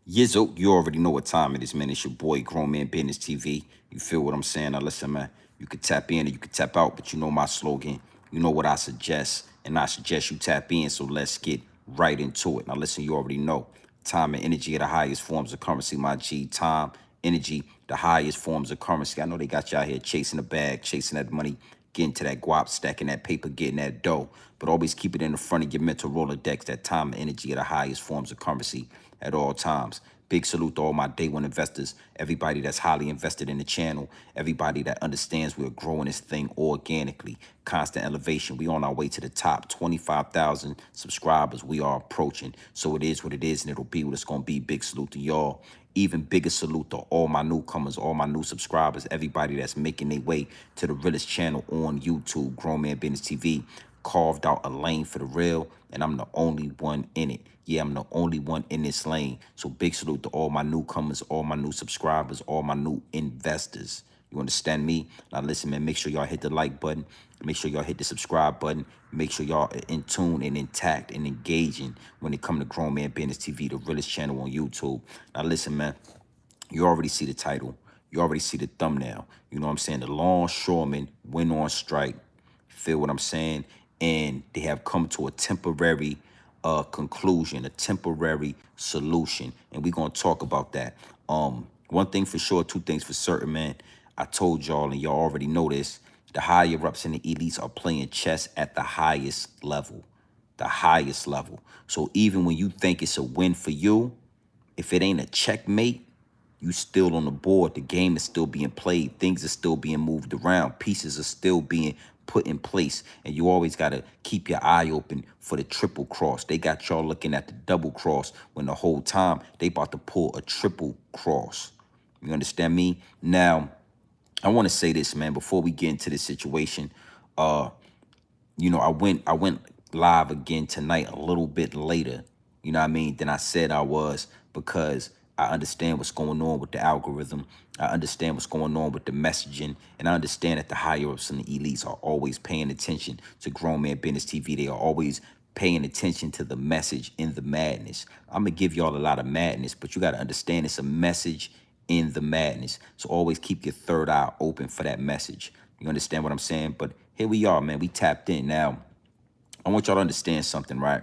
Yizzo, you already know what time it is, man. It's your boy, Grown Man Business TV. You feel what I'm saying? Now, listen, man. You could tap in or you could tap out, but you know my slogan. You know what I suggest, and I suggest you tap in. So let's get right into it. Now, listen, you already know time and energy are the highest forms of currency, my G. Time, energy, the highest forms of currency. I know they got you out here chasing the bag, chasing that money, getting to that guap, stacking that paper, getting that dough. But always keep it in the front of your mental Rolodex that time and energy are the highest forms of currency at all times. Big salute to all my day one investors, everybody that's highly invested in the channel, everybody that understands we're growing this thing organically, constant elevation. We on our way to the top, 25,000 subscribers. We are approaching. So it is what it is, and it'll be what it's going to be. Big salute to y'all. Even bigger salute to all my newcomers, all my new subscribers, everybody that's making their way to the Realest channel on YouTube, Grown Man Business TV. Carved out a lane for the real, and I'm the only one in it. Yeah, I'm the only one in this lane. So big salute to all my newcomers, all my new subscribers, all my new investors. You understand me? Now listen, man, make sure y'all hit the like button. Make sure y'all hit the subscribe button. Make sure y'all are in tune and intact and engaging when it comes to Grown Man Business TV, the Realest channel on YouTube. Now listen, man, you already see the title. You already see the thumbnail. You know what I'm saying? The Longshoremen went on strike. Feel what I'm saying? And they have come to a temporary conclusion, a temporary solution. And we're going to talk about that. One thing for sure, two things for certain, man. I told y'all, and y'all already know this, the higher ups and the elites are playing chess at the highest level. The highest level. So even when you think it's a win for you, if it ain't a checkmate, you still on the board. The game is still being played. Things are still being moved around. Pieces are still being put in place. And you always got to keep your eye open for the triple cross. They got y'all looking at the double cross when the whole time they about to pull a triple cross. You understand me? Now, I want to say this, man, before we get into this situation. You know, I went live again tonight a little bit later, you know what I mean, than I said I was, because I understand what's going on with the algorithm. I understand what's going on with the messaging, and I understand that the higher ups and the elites are always paying attention to Grown Man Business TV. They are always paying attention to the message in the madness. I'm gonna give y'all a lot of madness, but you gotta understand it's a message in the madness. So always keep your third eye open for that message. You understand what I'm saying? But here we are, man. We tapped in. Now, I want y'all to understand something, right?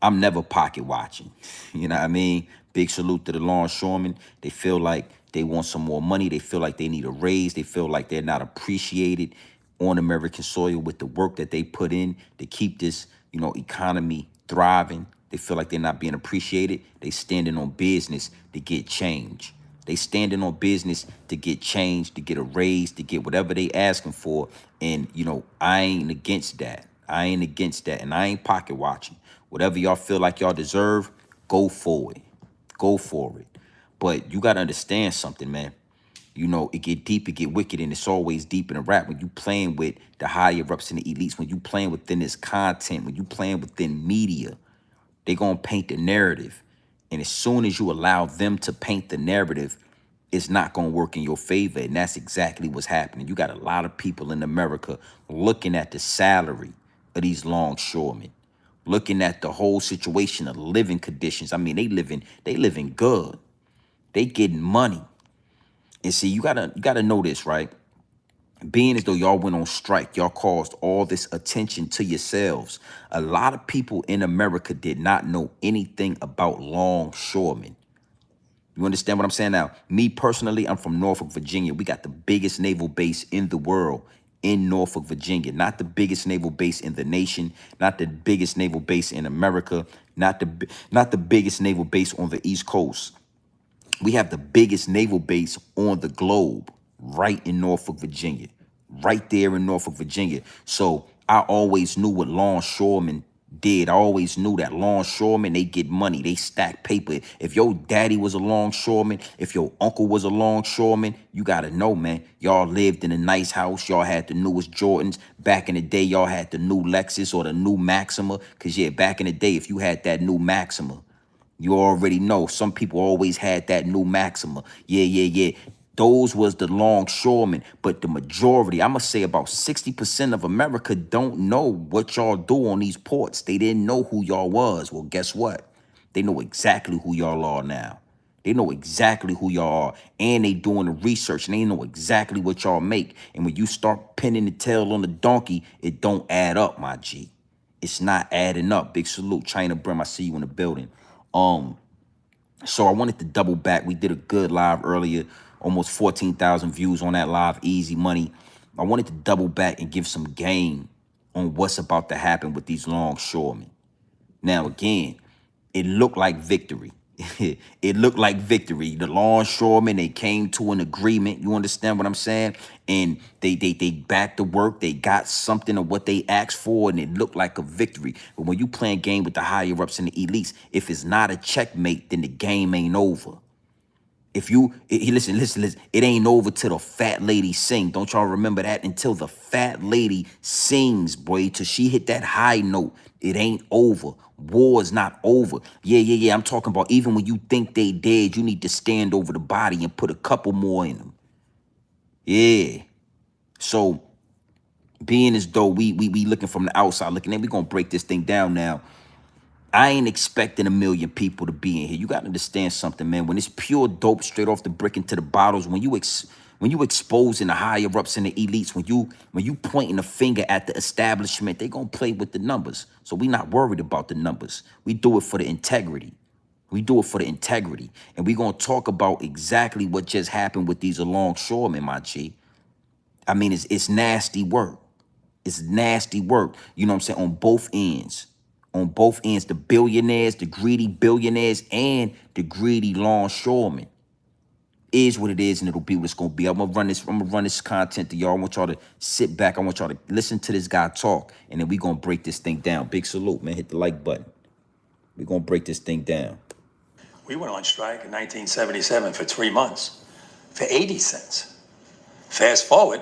I'm never pocket watching. You know what I mean? Big salute to the longshoremen. They feel like they want some more money. They feel like they need a raise. They feel like they're not appreciated on American soil with the work that they put in to keep this, you know, economy thriving. They feel like they're not being appreciated. They standing on business to get change. They standing on business to get change, to get a raise, to get whatever they asking for. And, you know, I ain't against that. I ain't against that. And I ain't pocket watching. Whatever y'all feel like y'all deserve, go for it. Go for it. But you got to understand something, man. You know, it get deep, it get wicked, and it's always deep in a rap. When you playing with the higher ups and the elites, when you playing within this content, when you playing within media, they going to paint the narrative. And as soon as you allow them to paint the narrative, it's not going to work in your favor. And that's exactly what's happening. You got a lot of people in America looking at the salary of these longshoremen, looking at the whole situation of living conditions. I mean, they living good. They getting money. And see, you gotta know this, right? Being as though y'all went on strike, y'all caused all this attention to yourselves. A lot of people in America did not know anything about longshoremen. You understand what I'm saying? Now, me personally, I'm from Norfolk, Virginia. We got the biggest naval base in the world in Norfolk, Virginia. Not the biggest naval base in the nation, not the biggest naval base in America, not the biggest naval base on the East Coast. We have the biggest naval base on the globe right in Norfolk, Virginia, right there in Norfolk, Virginia. So I always knew what longshoremen did. I always knew that longshoremen, they get money. They stack paper. If your daddy was a longshoreman, if your uncle was a longshoreman, you got to know, man, y'all lived in a nice house. Y'all had the newest Jordans. Back in the day, y'all had the new Lexus or the new Maxima. Because, yeah, back in the day, if you had that new Maxima, you already know some people always had that new Maxima. Yeah, yeah, yeah. Those was the longshoremen. But the majority, I'm going to say about 60% of America don't know what y'all do on these ports. They didn't know who y'all was. Well, guess what? They know exactly who y'all are now. They know exactly who y'all are. And they doing the research and they know exactly what y'all make. And when you start pinning the tail on the donkey, it don't add up, my G. It's not adding up. Big salute. China Brim, I see you in the building. So I wanted to double back. We did a good live earlier, almost 14,000 views on that live, easy money. I wanted to double back and give some game on what's about to happen with these longshoremen. Now, again, it looked like victory. It looked like victory. The longshoremen, they came to an agreement. You understand what I'm saying? And they backed the work. They got something of what they asked for, and it looked like a victory. But when you playing game with the higher ups and the elites, if it's not a checkmate, then the game ain't over. If you listen, it ain't over till the fat lady sing. Don't y'all remember that? Until the fat lady sings, boy, till she hit that high note, it ain't over. War is not over. Yeah. I'm talking about even when you think they dead, you need to stand over the body and put a couple more in them. Yeah. So being as though we looking from the outside looking in, we gonna break this thing down now. I ain't expecting 1 million people to be in here. You got to understand something, man. When it's pure dope straight off the brick into the bottles, when you exposing the higher ups and the elites, when you pointing a finger at the establishment, they gonna play with the numbers. So we not worried about the numbers. We do it for the integrity. We do it for the integrity. And we gonna talk about exactly what just happened with these longshoremen, my G. I mean, it's nasty work. It's nasty work. You know what I'm saying? On both ends. On both ends, the billionaires, the greedy billionaires, and the greedy longshoremen. Is what it is, and it'll be what it's gonna be. I'm gonna run this content to y'all. I want y'all to sit back. I want y'all to listen to this guy talk, and then we gonna break this thing down. Big salute, man. Hit the like button. we gonna break this thing down. We went on strike in 1977 for 3 months for 80 cents. Fast forward,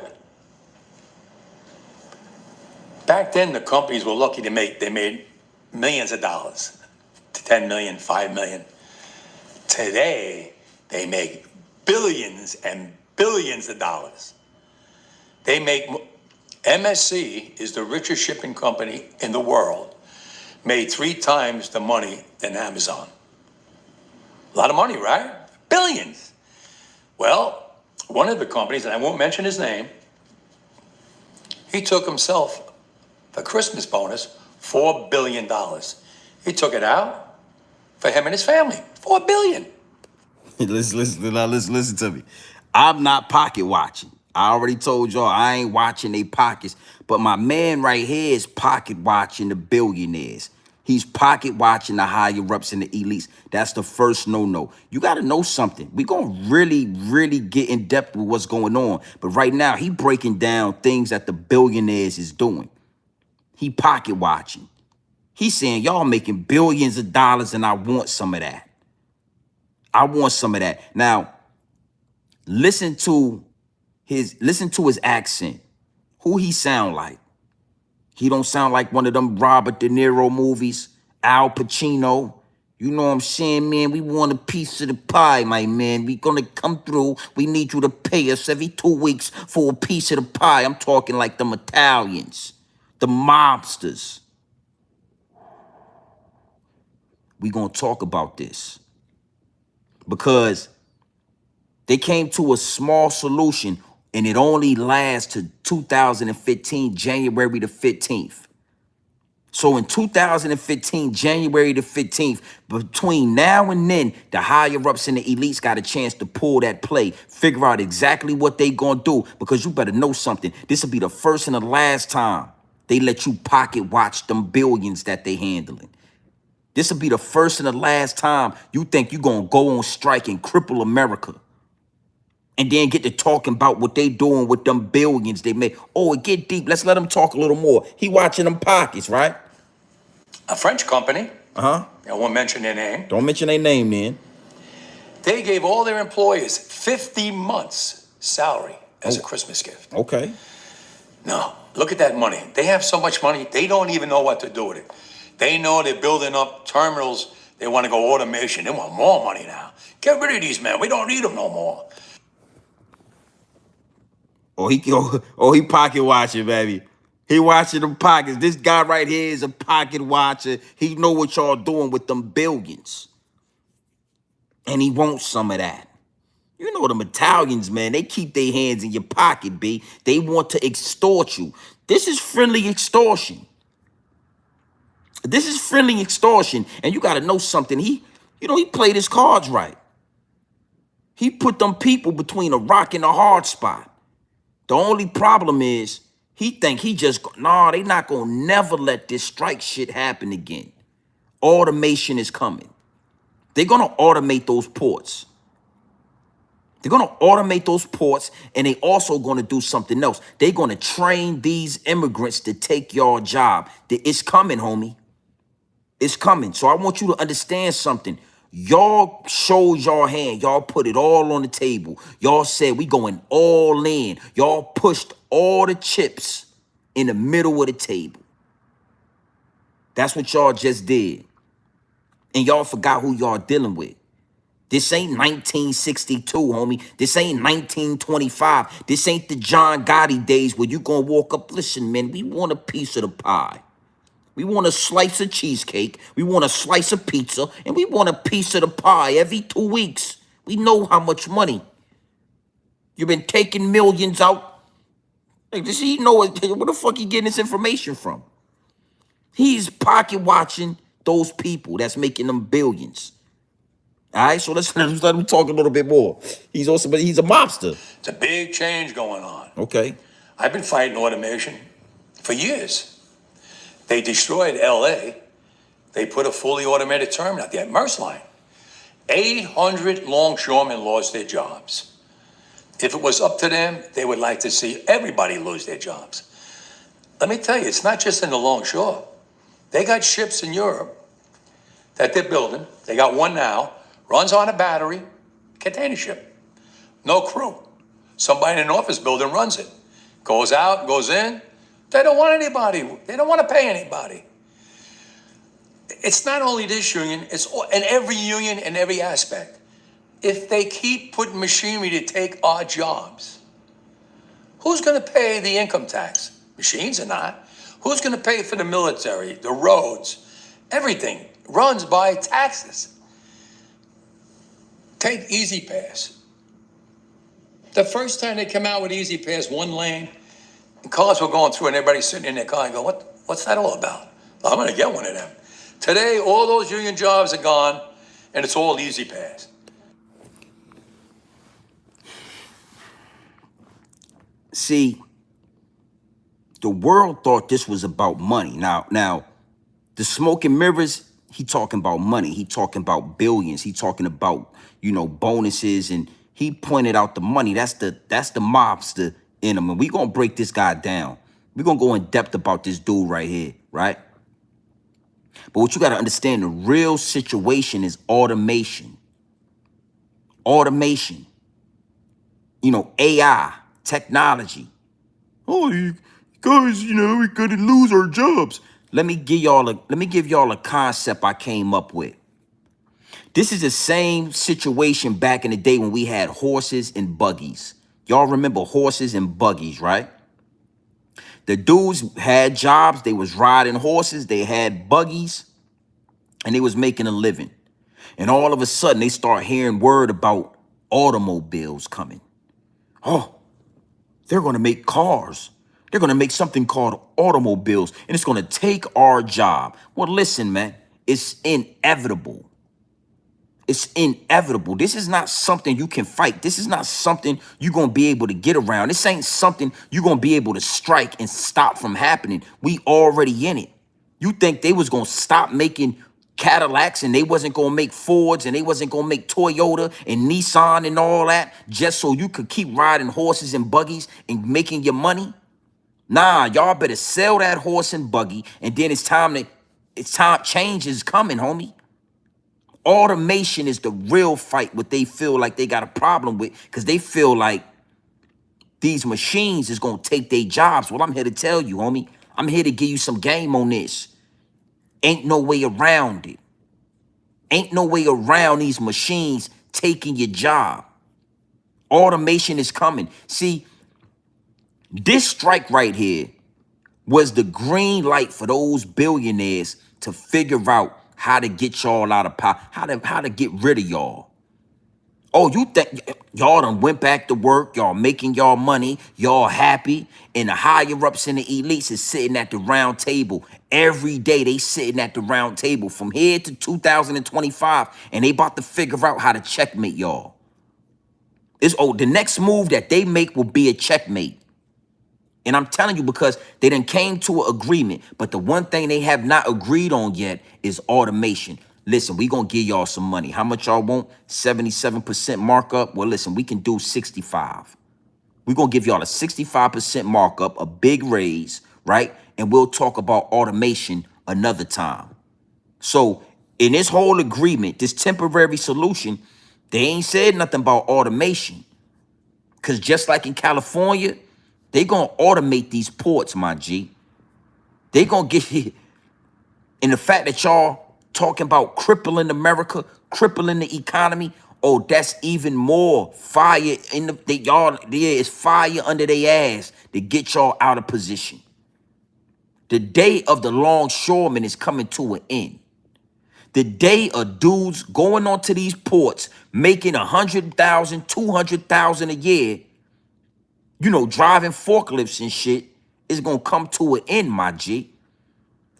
back then the companies were lucky they made millions of dollars, 10 million, 5 million. Today, they make billions and billions of dollars. They make, MSC is the richest shipping company in the world, made 3 times the money than Amazon. A lot of money, right? Billions. Well, one of the companies, and I won't mention his name, he took himself the Christmas bonus, $4 billion. He took it out for him and his family, $4 billion. Listen to me. I'm not pocket watching. I already told y'all I ain't watching they pockets, but my man right here is pocket watching the billionaires. He's pocket watching the higher ups and the elites. That's the first no-no. You got to know something. We're going to really get in depth with what's going on. But right now, he breaking down things that the billionaires is doing. He pocket watching. He's saying, y'all making billions of dollars and I want some of that. I want some of that. Now, listen to his accent. Who he sound like? He don't sound like one of them Robert De Niro movies, Al Pacino. You know what I'm saying, man? We want a piece of the pie, my man. We gonna come through. We need you to pay us every 2 weeks for a piece of the pie. I'm talking like them Italians, the mobsters. We gonna talk about this because they came to a small solution and it only lasts to 2015, January the 15th. So in 2015, January the 15th, between now and then, the higher ups and the elites got a chance to pull that play, figure out exactly what they gonna do, because you better know something. This will be the first and the last time they let you pocket watch them billions that they handling. This will be the first and the last time you think you gonna go on strike and cripple America. And then get to talking about what they doing with them billions they made. Oh, it get deep. Let's let them talk a little more. He watching them pockets, right? A French company. Uh-huh. I won't mention their name. Don't mention their name, then. They gave all their employees 50 months' salary as a Christmas gift. Okay. No, look at that money. They have so much money, they don't even know what to do with it. They know they're building up terminals. They want to go automation. They want more money now. Get rid of these men. We don't need them no more. Oh, he pocket watching, baby. He watching them pockets. This guy right here is a pocket watcher. He know what y'all doing with them billions. And he wants some of that. You know them Italians, man, they keep their hands in your pocket, B. They want to extort you. This is friendly extortion. This is friendly extortion. And you got to know something. He played his cards right. He put them people between a rock and a hard spot. The only problem is he think he just, nah, they not going to never let this strike shit happen again. Automation is coming. They're going to automate those ports. They're going to automate those ports, and they also going to do something else. They're going to train these immigrants to take your job. It's coming, homie. It's coming. So I want you to understand something. Y'all showed your hand. Y'all put it all on the table. Y'all said we going all in. Y'all pushed all the chips in the middle of the table. That's what y'all just did. And y'all forgot who y'all dealing with. This ain't 1962, homie. This ain't 1925. This ain't the John Gotti days where you gonna walk up. Listen, man, we want a piece of the pie. We want a slice of cheesecake. We want a slice of pizza. And we want a piece of the pie every 2 weeks. We know how much money. You've been taking millions out. Like, does he know where the fuck he getting this information from? He's pocket watching those people that's making them billions. All right, so let's let him talk a little bit more. He's a mobster. It's a big change going on. Okay. I've been fighting automation for years. They destroyed LA. They put a fully automated terminal at the Merce line. 800 longshoremen lost their jobs. If it was up to them, they would like to see everybody lose their jobs. Let me tell you, it's not just in the longshore. They got ships in Europe that they're building. They got one now, runs on a battery, container ship. No crew. Somebody in an office building runs it. Goes out, goes in. They don't want anybody. They don't want to pay anybody. It's not only this union, it's in every union in every aspect. If they keep putting machinery to take our jobs, who's going to pay the income tax? Machines are not. Who's going to pay for the military, the roads? Everything runs by taxes. Take Easy Pass. The first time they come out with Easy Pass, one lane, and cars were going through and everybody's sitting in their car and go, what's that all about? I'm going to get one of them. Today, all those union jobs are gone and it's all Easy Pass. See, the world thought this was about money. Now, the smoke and mirrors, he talking about money. He talking about billions. He talking about, bonuses, and he pointed out the money. That's the mobster in him. And we gonna break this guy down. We're gonna go in depth about this dude right here, right? But what you gotta understand, the real situation is automation. Automation. AI, technology. Oh, you guys, we could lose our jobs. Let me give y'all a concept I came up with. This is the same situation back in the day when we had horses and buggies. Y'all remember horses and buggies, right? The dudes had jobs. They was riding horses. They had buggies, and they was making a living. And all of a sudden, they start hearing word about automobiles coming. Oh, they're going to make cars. They're going to make something called automobiles, and it's going to take our job. Well, listen, man, it's inevitable. It's inevitable. This is not something you can fight. This is not something you're going to be able to get around. This ain't something you're going to be able to strike and stop from happening. We already in it. You think they was going to stop making Cadillacs and they wasn't going to make Fords and they wasn't going to make Toyota and Nissan and all that just so you could keep riding horses and buggies and making your money? Nah, y'all better sell that horse and buggy, and then change is coming, homie. Automation is the real fight, what they feel like they got a problem with, because they feel like these machines is going to take their jobs. Well, I'm here to tell you, homie. I'm here to give you some game on this. Ain't no way around it. Ain't no way around these machines taking your job. Automation is coming. See, this strike right here was the green light for those billionaires to figure out how to get y'all out of power, how to get rid of y'all. Oh, you think y'all done went back to work, y'all making y'all money, y'all happy, and the higher ups and the elites is sitting at the round table. Every day they sitting at the round table from here to 2025, and they about to figure out how to checkmate y'all. The next move that they make will be a checkmate. And I'm telling you, because they done came to an agreement, but the one thing they have not agreed on yet is automation. Listen, we gonna give y'all some money. How much y'all want? 77% markup? Well, listen, we can do 65. We're gonna give y'all a 65% markup, a big raise, right? And we'll talk about automation another time. So in this whole agreement, this temporary solution, they ain't said nothing about automation. Because just like in California, they gonna automate these ports, my G. They gonna get and the fact that y'all talking about crippling America, crippling the economy, oh, that's even more fire in there is fire under their ass to get y'all out of position. The day of the longshoremen is coming to an end. The day of dudes going onto these ports, making 100,000, 200,000 a year, driving forklifts and shit, is gonna come to an end, my G.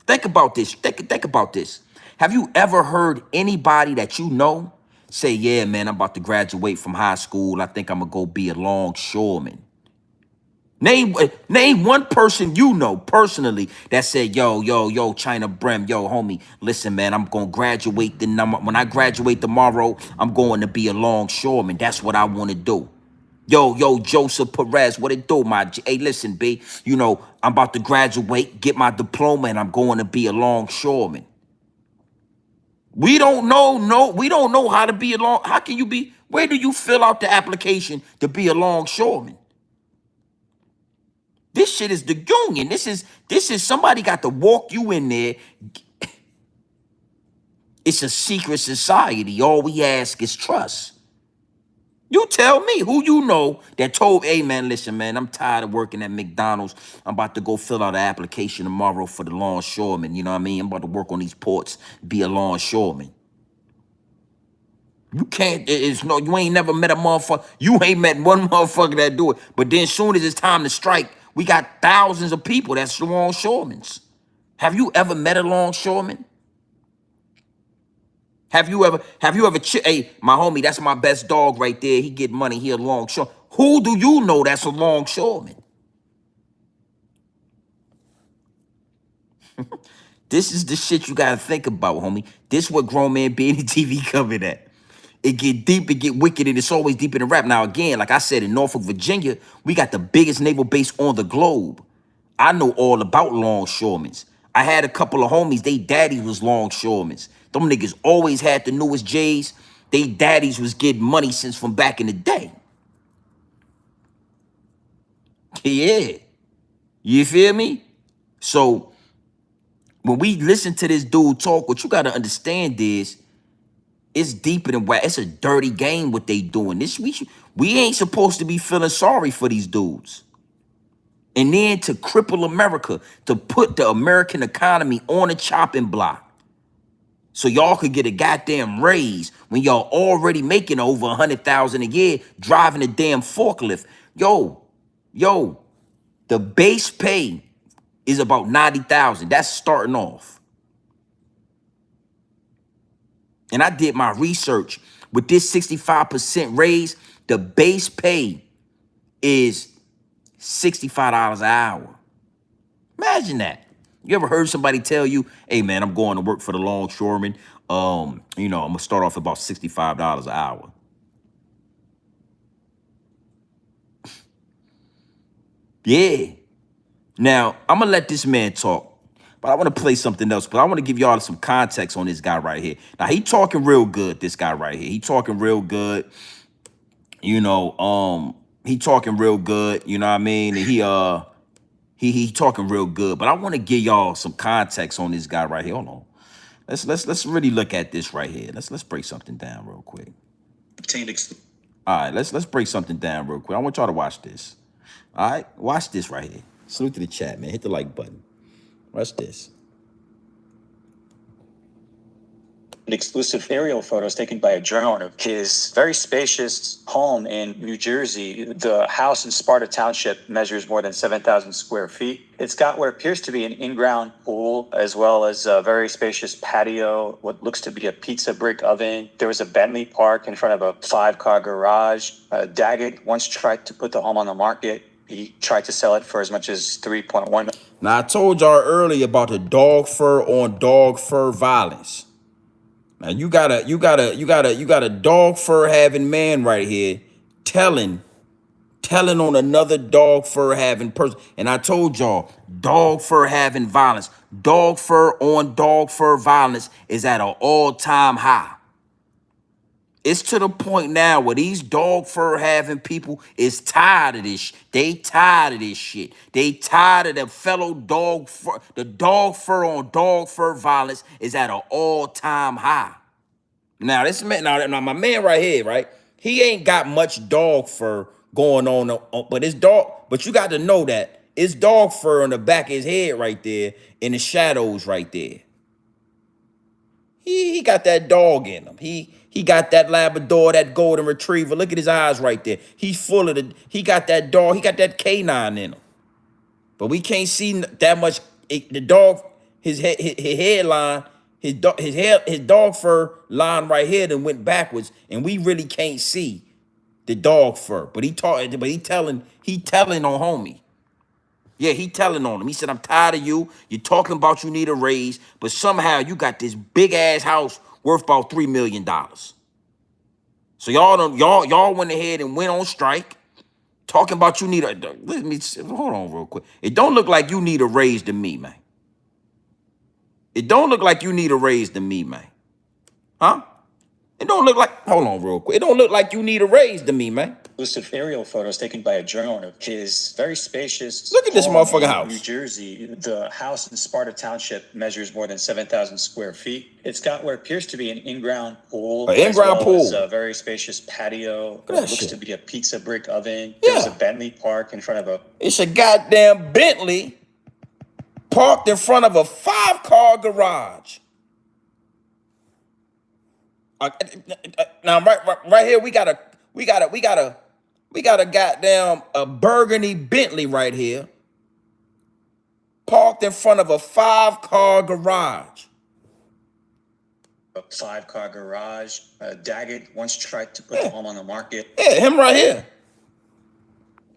Think about this. Think about this. Have you ever heard anybody that you know say, yeah, man, I'm about to graduate from high school. I think I'm gonna go be a longshoreman. Name one person you know personally that said, yo, China Brem, yo, homie, listen, man, I'm gonna graduate when I graduate tomorrow, I'm going to be a longshoreman. That's what I want to do. Yo, Joseph Perez, what it do, my G? Hey, listen, B, I'm about to graduate, get my diploma, and I'm going to be a longshoreman. We don't know how to be how can you be, where do you fill out the application to be a longshoreman? This shit is the union. This is somebody got to walk you in there. It's a secret society. All we ask is trust. You tell me who you know that told, hey, man, listen, man, I'm tired of working at McDonald's. I'm about to go fill out an application tomorrow for the longshoreman. You know what I mean? I'm about to work on these ports, be a longshoreman. You can't, you ain't never met a motherfucker. You ain't met one motherfucker that do it. But then soon as it's time to strike, we got thousands of people that's longshoremen. Have you ever met a longshoreman? Have you ever, hey, my homie, that's my best dog right there. He get money, he a longshore. Who do you know that's a longshoreman? This is the shit you gotta think about, homie. This what grown man PT3 coming at. It get deep, it get wicked, and it's always deeper than rap. Now, again, like I said, in Norfolk, Virginia, we got the biggest naval base on the globe. I know all about longshoremen. I had a couple of homies, they daddies was longshoremen. Them niggas always had the newest J's. They daddies was getting money since from back in the day. Yeah. You feel me? So, when we listen to this dude talk, what you got to understand is, it's deeper than what. It's a dirty game what they doing. We ain't supposed to be feeling sorry for these dudes. And then to cripple America, to put the American economy on a chopping block, so y'all could get a goddamn raise when y'all already making over 100,000 a year, driving a damn forklift. Yo, the base pay is about 90,000. That's starting off. And I did my research. With this 65% raise, the base pay is $65 an hour. Imagine that. You ever heard somebody tell you, hey, man, I'm going to work for the longshoremen. I'm going to start off about $65 an hour. Yeah. Now, I'm going to let this man talk. But I want to play something else. But I want to give y'all some context on this guy right here. Now, he talking real good, this guy right here. He talking real good. He talking real good. You know what I mean? And he talking real good. But I want to give y'all some context on this guy right here. Hold on. Let's really look at this right here. Let's break something down real quick. All right, let's break something down real quick. I want y'all to watch this. All right, watch this right here. Salute to the chat, man. Hit the like button. What's this? Exclusive aerial photos taken by a journalist of his very spacious home in New Jersey. The house in Sparta Township measures more than 7,000 square feet. It's got what appears to be an in-ground pool, as well as a very spacious patio, what looks to be a pizza brick oven. There was a Bentley park in front of a 5-car garage. Daggett once tried to put the home on the market. He tried to sell it for as much as $3.1 million. Now I told y'all earlier about the dog fur on dog fur violence. Now you got a dog fur having man right here telling on another dog fur having person. And I told y'all, dog fur having violence, dog fur on dog fur violence is at an all-time high. It's to the point now where these dog fur having people is tired of this. They tired of this shit. They tired of the fellow dog fur. The dog fur on dog fur violence is at an all-time high. Now this man, now my man right here, right? He ain't got much dog fur going on, but his dog. But you got to know that it's dog fur on the back of his head right there, in the shadows right there. He got that dog in him. He got that Labrador, that golden retriever. Look at his eyes right there. He's full of he got that dog. He got that canine in him. But we can't see that much. The dog, his headline, his dog fur line right here then went backwards, and we really can't see the dog fur. But he telling on homie. Yeah, he telling on him. He said, I'm tired of you. You're talking about you need a raise, but somehow you got this big ass house worth about $3 million. So y'all went ahead and went on strike, talking about you need a. Let me hold on real quick. It don't look like you need a raise to me, man. It don't look like you need a raise to me, man. Huh? It don't look like. Hold on real quick. It don't look like you need a raise to me, man. Exclusive aerial photos taken by a journalist of his very spacious. Look at this home motherfucking in house. New Jersey. The house in Sparta Township measures more than 7,000 square feet. It's got what appears to be an in-ground pool. An in-ground pool. As a very spacious patio. What looks to be a pizza brick oven. Yeah. There's a Bentley park in front of a. It's a goddamn Bentley parked in front of a 5-car garage. Now right here we got a goddamn a burgundy Bentley right here parked in front of a 5-car garage. A 5-car garage. Daggett once tried to put the home on the market. Yeah, him right here.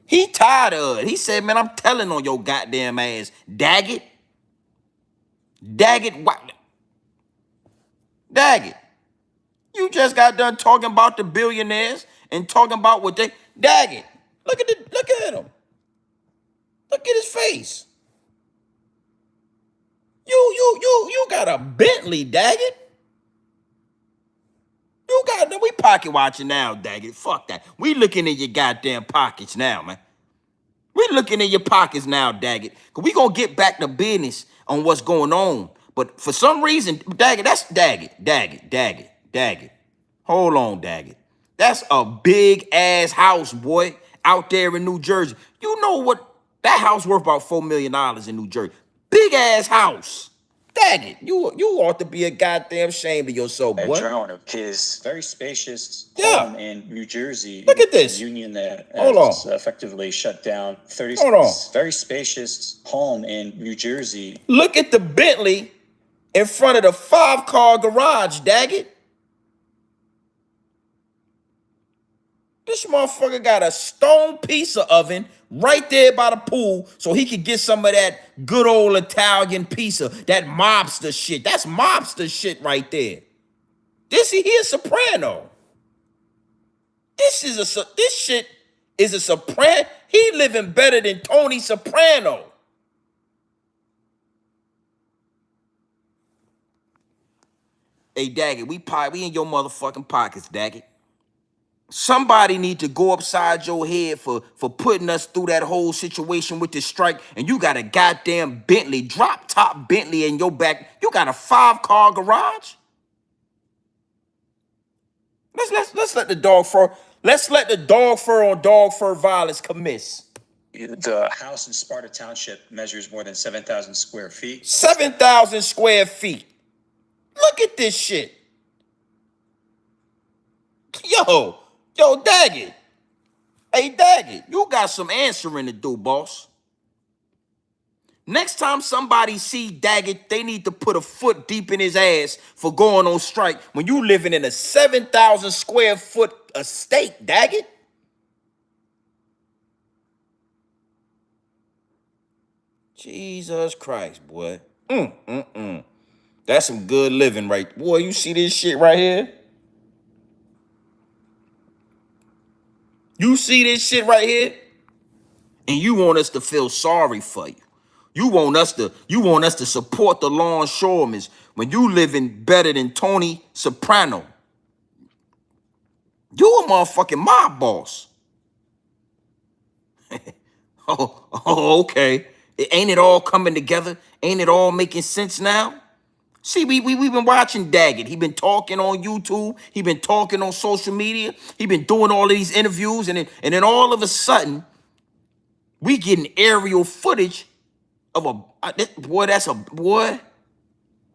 He tired of it. He said, man, I'm telling on your goddamn ass. Daggett. What? Daggett. You just got done talking about the billionaires and talking about what they. Daggett. Look at him. Look at his face. You got a Bentley, Daggett. We pocket watching now, Daggett. Fuck that. We looking in your goddamn pockets now, man. We looking in your pockets now, Daggett. Cause we gonna get back to business on what's going on. But for some reason, Daggett, that's Daggett. Hold on, Daggett. That's a big ass house, boy, out there in New Jersey. You know what? That house worth about $4 million in New Jersey. Big ass house. Daggett, you ought to be a goddamn shame of yourself, boy. A journal of his very spacious home in New Jersey. Look at this. Union that has effectively shut down. Hold on. Very spacious home in New Jersey. Look at the Bentley in front of the 5-car garage, Daggett. This motherfucker got a stone pizza oven right there by the pool so he could get some of that good old Italian pizza, that mobster shit. That's mobster shit right there. This soprano. This shit is a soprano. He living better than Tony Soprano. Hey, Daggett, we in your motherfucking pockets, Daggett. Somebody need to go upside your head for putting us through that whole situation with this strike, and you got a goddamn Bentley, drop top Bentley in your back. You got a 5-car garage. Let's let the dog fur on dog fur violence commence. The house in Sparta Township measures more than 7,000 square feet. 7,000 square feet. Look at this shit. Yo, Daggett. Hey, Daggett, you got some answering to do, boss. Next time somebody see Daggett, they need to put a foot deep in his ass for going on strike when you living in a 7,000 square foot estate, Daggett. Jesus Christ, boy. That's some good living right. Boy, you see this shit right here? You see this shit right here? And you want us to feel sorry for you. You want us to support the Longshoremen when you living better than Tony Soprano. You a motherfucking mob boss. Okay. Ain't it all coming together? Ain't it all making sense now? See, we've been watching Daggett. He been talking on YouTube. He been talking on social media. He been doing all of these interviews, and then all of a sudden, we getting aerial footage of boy. That's a boy.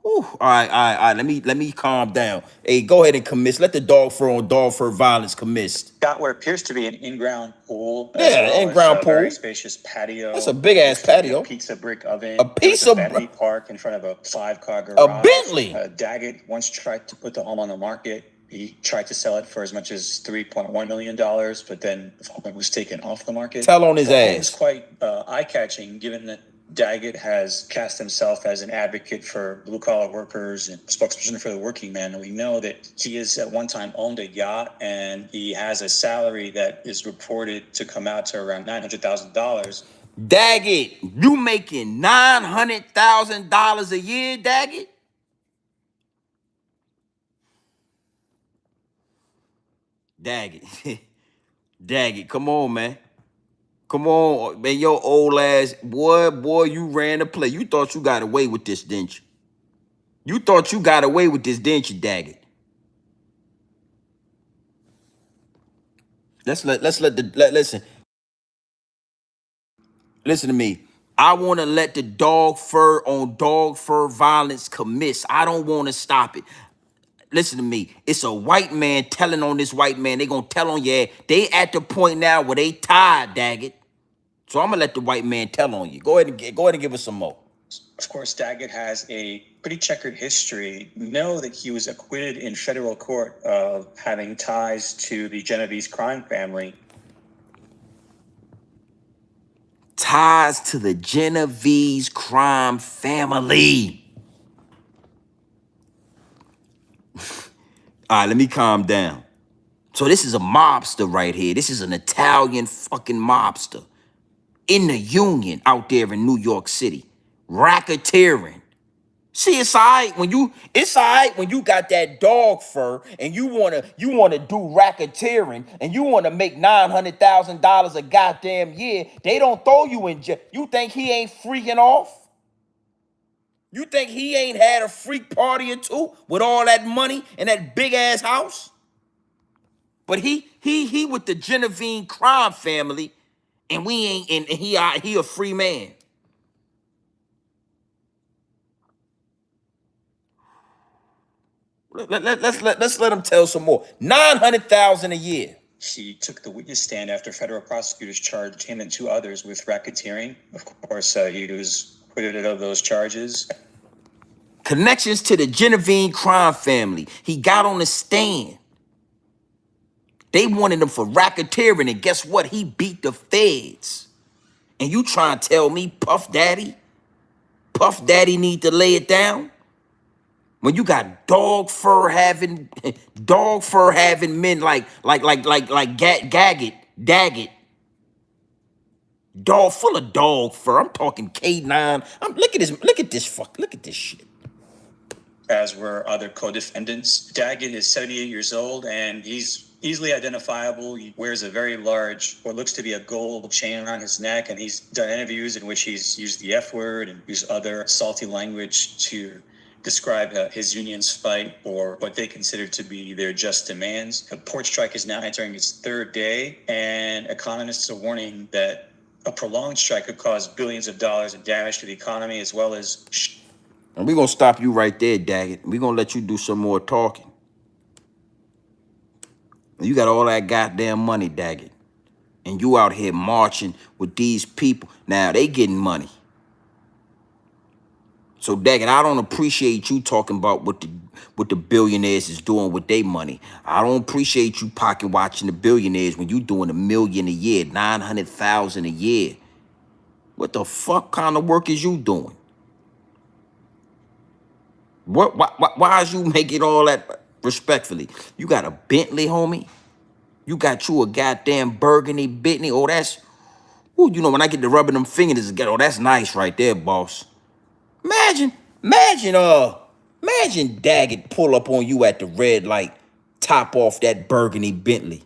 Whew. All right. Let me calm down. Hey, go ahead and commit. Let the dog fur on dog fur violence commit. Got what appears to be an in-ground pool. Yeah, in-ground pool. Very spacious patio. That's a big ass patio. A pizza brick oven. A pizza Bentley park in front of a 5-car garage. A Bentley. Daggett once tried to put the home on the market. He tried to sell it for as much as $3.1 million, but then the home was taken off the market. Tell on his ass. It's quite eye-catching, given that Daggett has cast himself as an advocate for blue-collar workers and spokesperson for the working man. And we know that he has at one time owned a yacht, and he has a salary that is reported to come out to around $900,000. Daggett, you making $900,000 a year, Daggett? Daggett, come on, man. Come on, man, your old ass, boy, you ran the play. You thought you got away with this, didn't you? You thought you got away with this, didn't you, Daggett? Listen to me. I want to let the dog fur on dog fur violence commence. I don't want to stop it. Listen to me. It's a white man telling on this white man. They gonna tell on you. They at the point now where they tired, Daggett. So I'm gonna let the white man tell on you. Go ahead and give us some more. Of course, Daggett has a pretty checkered history. We know that he was acquitted in federal court of having ties to the Genovese crime family. Ties to the Genovese crime family. All right, let me calm down. So this is a mobster right here. This is an Italian fucking mobster in the Union out there in New York City, racketeering. See, it's all right when you got that dog fur and you wanna do racketeering and you wanna make $900,000 a goddamn year. They don't throw you in jail. You think he ain't freaking off? You think he ain't had a freak party or two with all that money and that big ass house? But he with the Genovese crime family, and we ain't, and he a free man. Let's let him tell some more. $900,000 a year. He took the witness stand after federal prosecutors charged him and 2 others with racketeering. Of course, he was acquitted of those charges. Connections to the Genovese crime family. He got on the stand. They wanted him for racketeering, and guess what? He beat the feds. And you trying to tell me Puff Daddy need to lay it down? When you got dog fur having men like Daggett. Dog full of dog fur. I'm talking K9. Look at this shit. As were other co-defendants. Daggett is 78 years old, and he's easily identifiable. He wears a very large, what looks to be a gold chain around his neck, and he's done interviews in which he's used the F word and used other salty language to describe his union's fight or what they consider to be their just demands. The port strike is now entering its 3rd day, and economists are warning that A prolonged strike could cause billions of dollars in damage to the economy as well as... And we're going to stop you right there, Daggett. We're going to let you do some more talking. You got all that goddamn money, Daggett. And you out here marching with these people. Now, they getting money. So, Daggett, I don't appreciate you talking about what the billionaires is doing with their money. I don't appreciate you pocket watching the billionaires when you doing $1 million a year, 900,000 a year. What the fuck kind of work is you doing? Why is you making all that respectfully? You got a Bentley, homie? You got you a goddamn burgundy Bentley? Oh, that's... Ooh, you know, when I get to rubbing them fingers together, oh, that's nice right there, boss. Imagine Daggett pull up on you at the red light, top off that burgundy Bentley.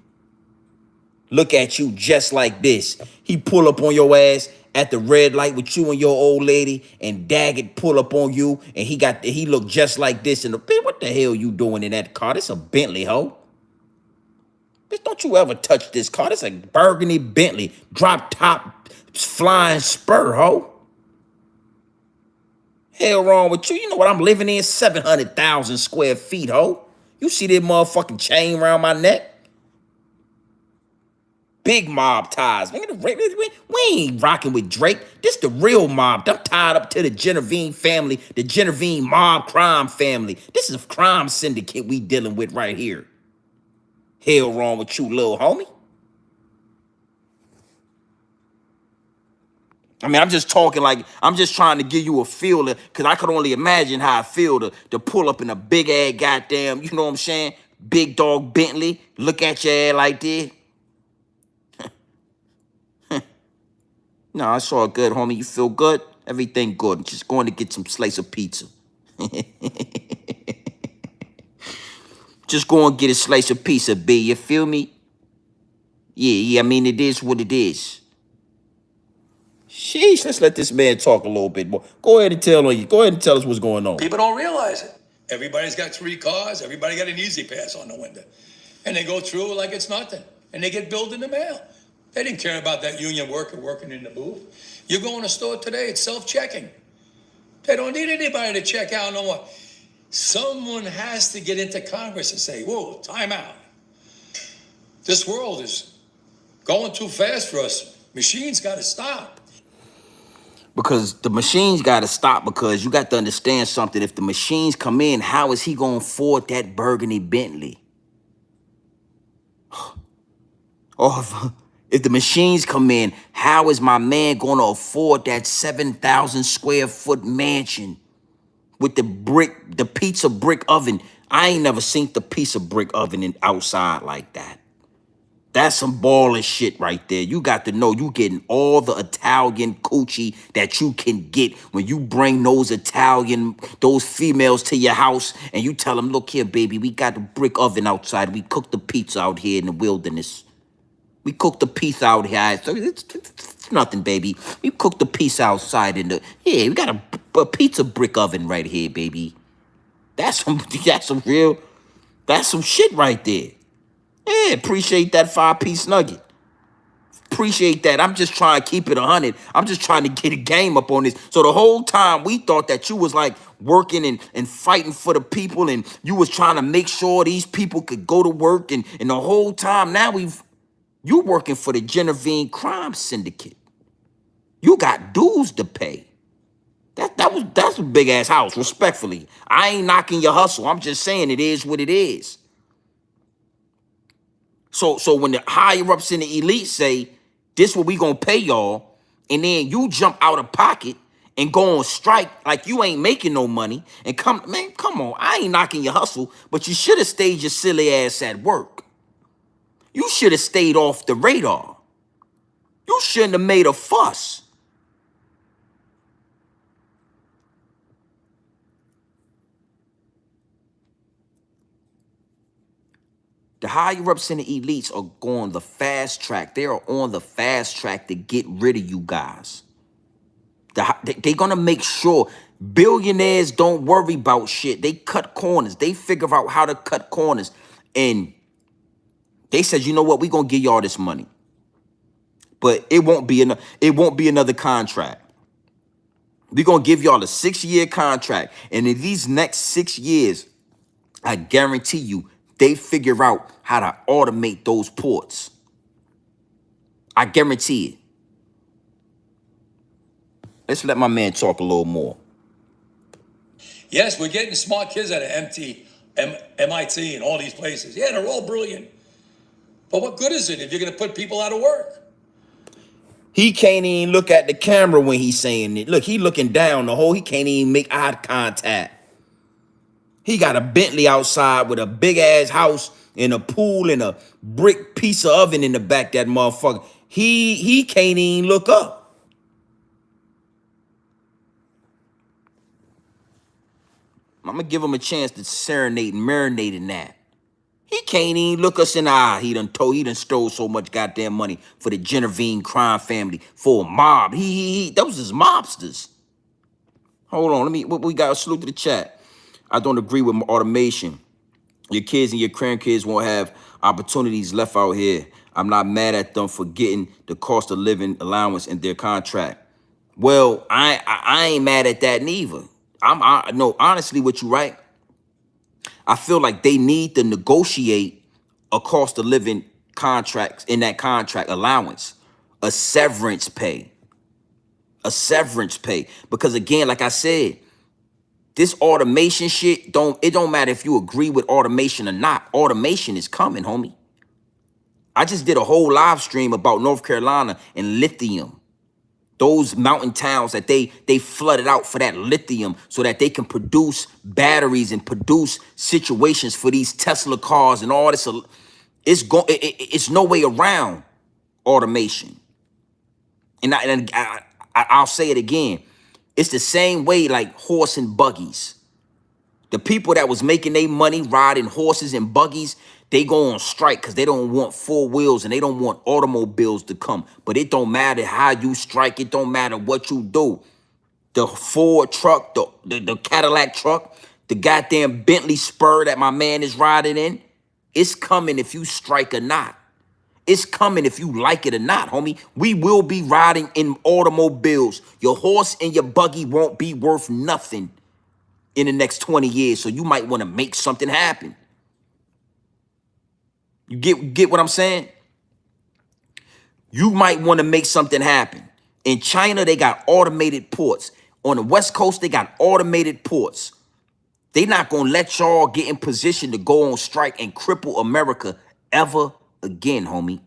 Look at you just like this. He pull up on your ass at the red light with you and your old lady, and Daggett pull up on you, and he look just like this. And what the hell you doing in that car? This a Bentley, ho. Bitch, don't you ever touch this car. This a burgundy Bentley, drop top, flying spur, ho. Hell wrong with you? You know what I'm living in? 700,000 square feet, ho. You see that motherfucking chain around my neck? Big mob ties. We ain't rocking with Drake. This the real mob. I'm tied up to the Genovine family, the Genovine mob crime family. This is a crime syndicate we dealing with right here. Hell wrong with you, little homie. I mean, I'm just talking like, I'm just trying to give you a feel, because I could only imagine how I feel to pull up in a big ass goddamn, you know what I'm saying? Big dog Bentley, look at your ass like this. No, it's all good, homie. You feel good? Everything good. I'm just going to get some slice of pizza. Just go and get a slice of pizza, B. You feel me? Yeah, I mean, it is what it is. Sheesh, let's let this man talk a little bit more. Go ahead and tell us what's going on. People don't realize it. Everybody's got 3 cars. Everybody got an easy pass on the window. And they go through it like it's nothing. And they get billed in the mail. They didn't care about that union worker working in the booth. You go in a store today, it's self-checking. They don't need anybody to check out no more. Someone has to get into Congress and say, whoa, time out. This world is going too fast for us. Machines got to stop. Because the machines got to stop, because you got to understand something. If the machines come in, how is he going to afford that burgundy Bentley? Or if the machines come in, how is my man going to afford that 7,000 square foot mansion with the pizza brick oven? I ain't never seen the pizza brick oven outside like that. That's some baller shit right there. You got to know you getting all the Italian coochie that you can get when you bring those females to your house and you tell them, look here, baby, we got the brick oven outside. We cook the pizza out here in the wilderness. We cook the pizza out here. It's nothing, baby. We cook the pizza outside we got a pizza brick oven right here, baby. That's some shit right there. Yeah, appreciate that 5-piece nugget. Appreciate that. I'm just trying to keep it 100. I'm just trying to get a game up on this. So the whole time we thought that you was like working and fighting for the people, and you was trying to make sure these people could go to work, and the whole time now you working for the Genovine crime syndicate. You got dues to pay. That's a big ass house, respectfully. I ain't knocking your hustle. I'm just saying it is what it is. So when the higher ups in the elite say, this what we gonna pay y'all, and then you jump out of pocket and go on strike like you ain't making no money, and come on, I ain't knocking your hustle, but you should have stayed your silly ass at work. You should have stayed off the radar. You shouldn't have made a fuss. The higher ups and the elites are going the fast track. They are on the fast track to get rid of you guys. They're going to make sure billionaires don't worry about shit. They cut corners. They figure out how to cut corners. And they said, you know what? We're going to give y'all this money. but it won't be another contract. We're gonna give y'all a 6-year contract, and in these next 6 years, I guarantee you, they figure out how to automate those ports. I guarantee it. Let's let my man talk a little more. Yes, we're getting smart kids out of MIT and all these places. Yeah, they're all brilliant. But what good is it if you're going to put people out of work? He can't even look at the camera when he's saying it. Look, he looking down the hole. He can't even make eye contact. He got a Bentley outside with a big ass house and a pool and a brick piece of oven in the back. That motherfucker. He can't even look up. I'm gonna give him a chance to serenade and marinate in that. He can't even look us in the eye. He done stole so much goddamn money for the Genevieve crime family, for a mob. Those is mobsters. Hold on, what we got? A salute to the chat. I don't agree with automation. Your kids and your grandkids won't have opportunities left out here. I'm not mad at them for getting the cost of living allowance in their contract. Well, I ain't mad at that neither. No, honestly, what you right. I feel like they need to negotiate a cost of living contract in that contract allowance, a severance pay, because again, like I said, this automation shit it don't matter if you agree with automation or not. Automation is coming, homie. I just did a whole live stream about North Carolina and lithium. Those mountain towns that they flooded out for that lithium so that they can produce batteries and produce situations for these Tesla cars and all this. It's no way around automation. And I'll say it again. It's the same way like horse and buggies. The people that was making their money riding horses and buggies, they go on strike because they don't want 4 wheels and they don't want automobiles to come. But it don't matter how you strike. It don't matter what you do. The Ford truck, the Cadillac truck, the goddamn Bentley Spur that my man is riding in, it's coming if you strike or not. It's coming if you like it or not, homie. We will be riding in automobiles. Your horse and your buggy won't be worth nothing in the next 20 years. So you might want to make something happen. You get what I'm saying? You might want to make something happen. In China, they got automated ports. On the West Coast, they got automated ports. They not going to let y'all get in position to go on strike and cripple America ever again, homie.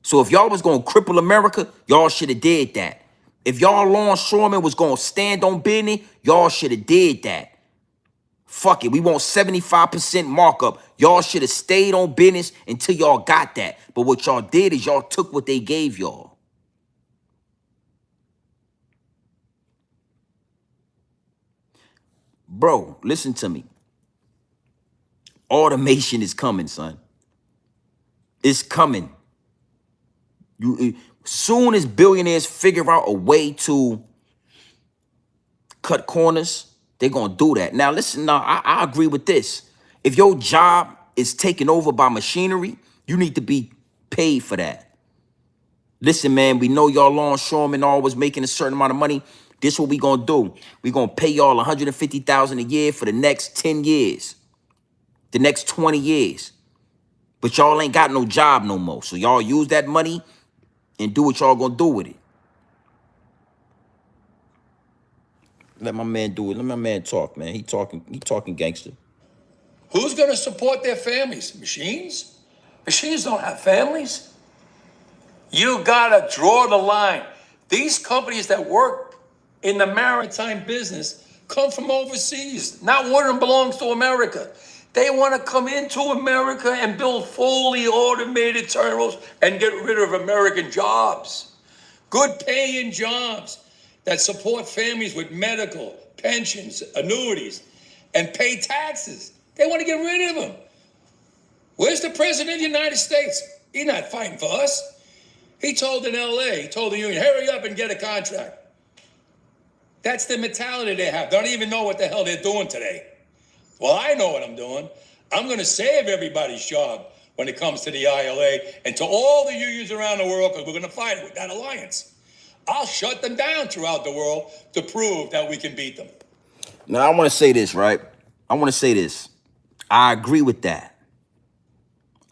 So if y'all was going to cripple America, y'all should have did that. If y'all longshoremen was going to stand on business, y'all should have did that. Fuck it, we want 75% markup. Y'all should have stayed on business until y'all got that. But what y'all did is y'all took what they gave y'all. Bro, listen to me. Automation is coming, son. It's coming. Soon as billionaires figure out a way to cut corners, they're going to do that. Now, listen, I agree with this. If your job is taken over by machinery, you need to be paid for that. Listen, man, we know y'all longshoremen always making a certain amount of money. This is what we going to do. We going to pay y'all $150,000 a year for the next 10 years, the next 20 years. But y'all ain't got no job no more. So y'all use that money and do what y'all going to do with it. Let my man do it. Let my man talk, man. He talking gangster. Who's going to support their families? Machines? Machines don't have families. You got to draw the line. These companies that work in the maritime business come from overseas. Not one of them belongs to America. They want to come into America and build fully automated terminals and get rid of American jobs. Good paying jobs that support families with medical, pensions, annuities, and pay taxes. They want to get rid of them. Where's the president of the United States? He's not fighting for us. He told in LA, he told the union, hurry up and get a contract. That's the mentality they have. They don't even know what the hell they're doing today. Well, I know what I'm doing. I'm going to save everybody's job when it comes to the ILA and to all the unions around the world, because we're going to fight with that alliance. I'll shut them down throughout the world to prove that we can beat them. Now, I want to say this, right? I want to say this. I agree with that.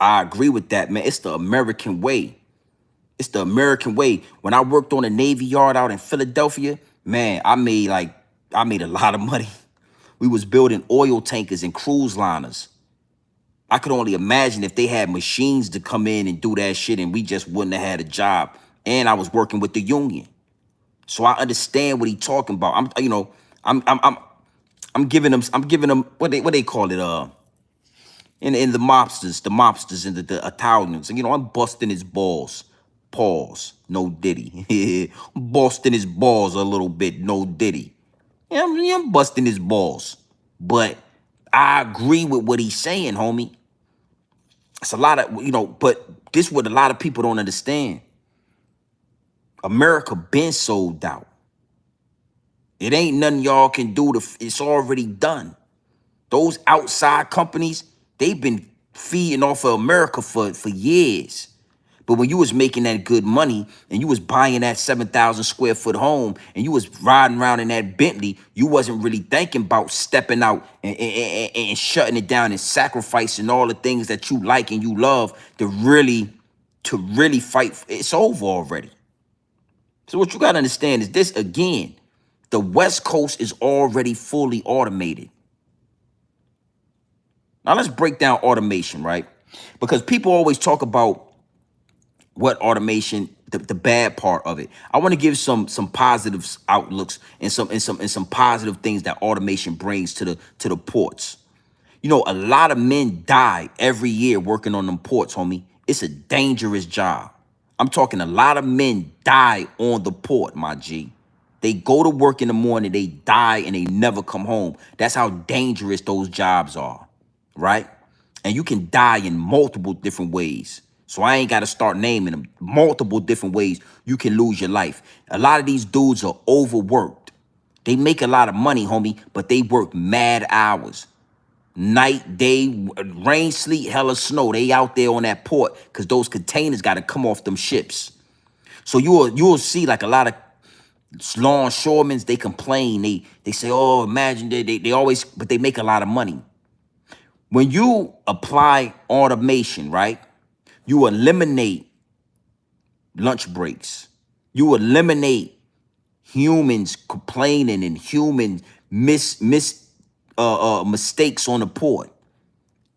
I agree with that, man. It's the American way. It's the American way. When I worked on a Navy yard out in Philadelphia, man, I made a lot of money. We was building oil tankers and cruise liners. I could only imagine if they had machines to come in and do that shit and we just wouldn't have had a job. And I was working with the union. So I understand what he talking about. I'm giving them what they call it, in the mobsters and the Italians. And I'm busting his balls. Pause. No diddy. I'm busting his balls a little bit. No diddy. Yeah, I'm busting his balls. But I agree with what he's saying, homie. It's a lot of, but this is what a lot of people don't understand. America been sold out. It ain't nothing y'all can do. It's already done. Those outside companies, they've been feeding off of America for years. But when you was making that good money and you was buying that 7,000 square foot home and you was riding around in that Bentley, you wasn't really thinking about stepping out and shutting it down and sacrificing all the things that you like and you love to really fight. It's over already. So what you got to understand is this, again, the West Coast is already fully automated. Now let's break down automation, right? Because people always talk about what automation, the bad part of it. I want to give some positive outlooks and some positive things that automation brings to the ports. A lot of men die every year working on them ports, homie. It's a dangerous job. I'm talking a lot of men die on the port, my G. They go to work in the morning, they die, and they never come home. That's how dangerous those jobs are, right? And you can die in multiple different ways. So I ain't got to start naming them. Multiple different ways you can lose your life. A lot of these dudes are overworked. They make a lot of money, homie, but they work mad hours. Night, day, rain, sleet, hella snow. They out there on that port because those containers got to come off them ships. So you'll see like a lot of longshoremen, they complain. They say, oh, imagine they always, but they make a lot of money. When you apply automation, right? You eliminate lunch breaks. You eliminate humans complaining and human mistakes on the port,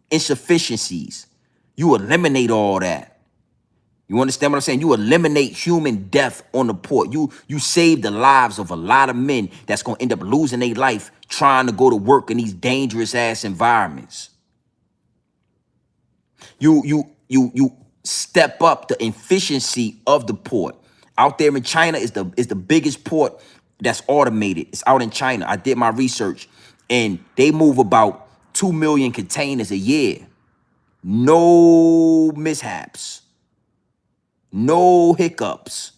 insufficiencies. You eliminate all that. You understand what I'm saying? You eliminate human death on the port. You save the lives of a lot of men that's gonna end up losing their life trying to go to work in these dangerous ass environments. You step up the efficiency of the port. Out there in China is the biggest port that's automated. It's out in China. I did my research and they move about 2 million containers a year. No mishaps. No hiccups.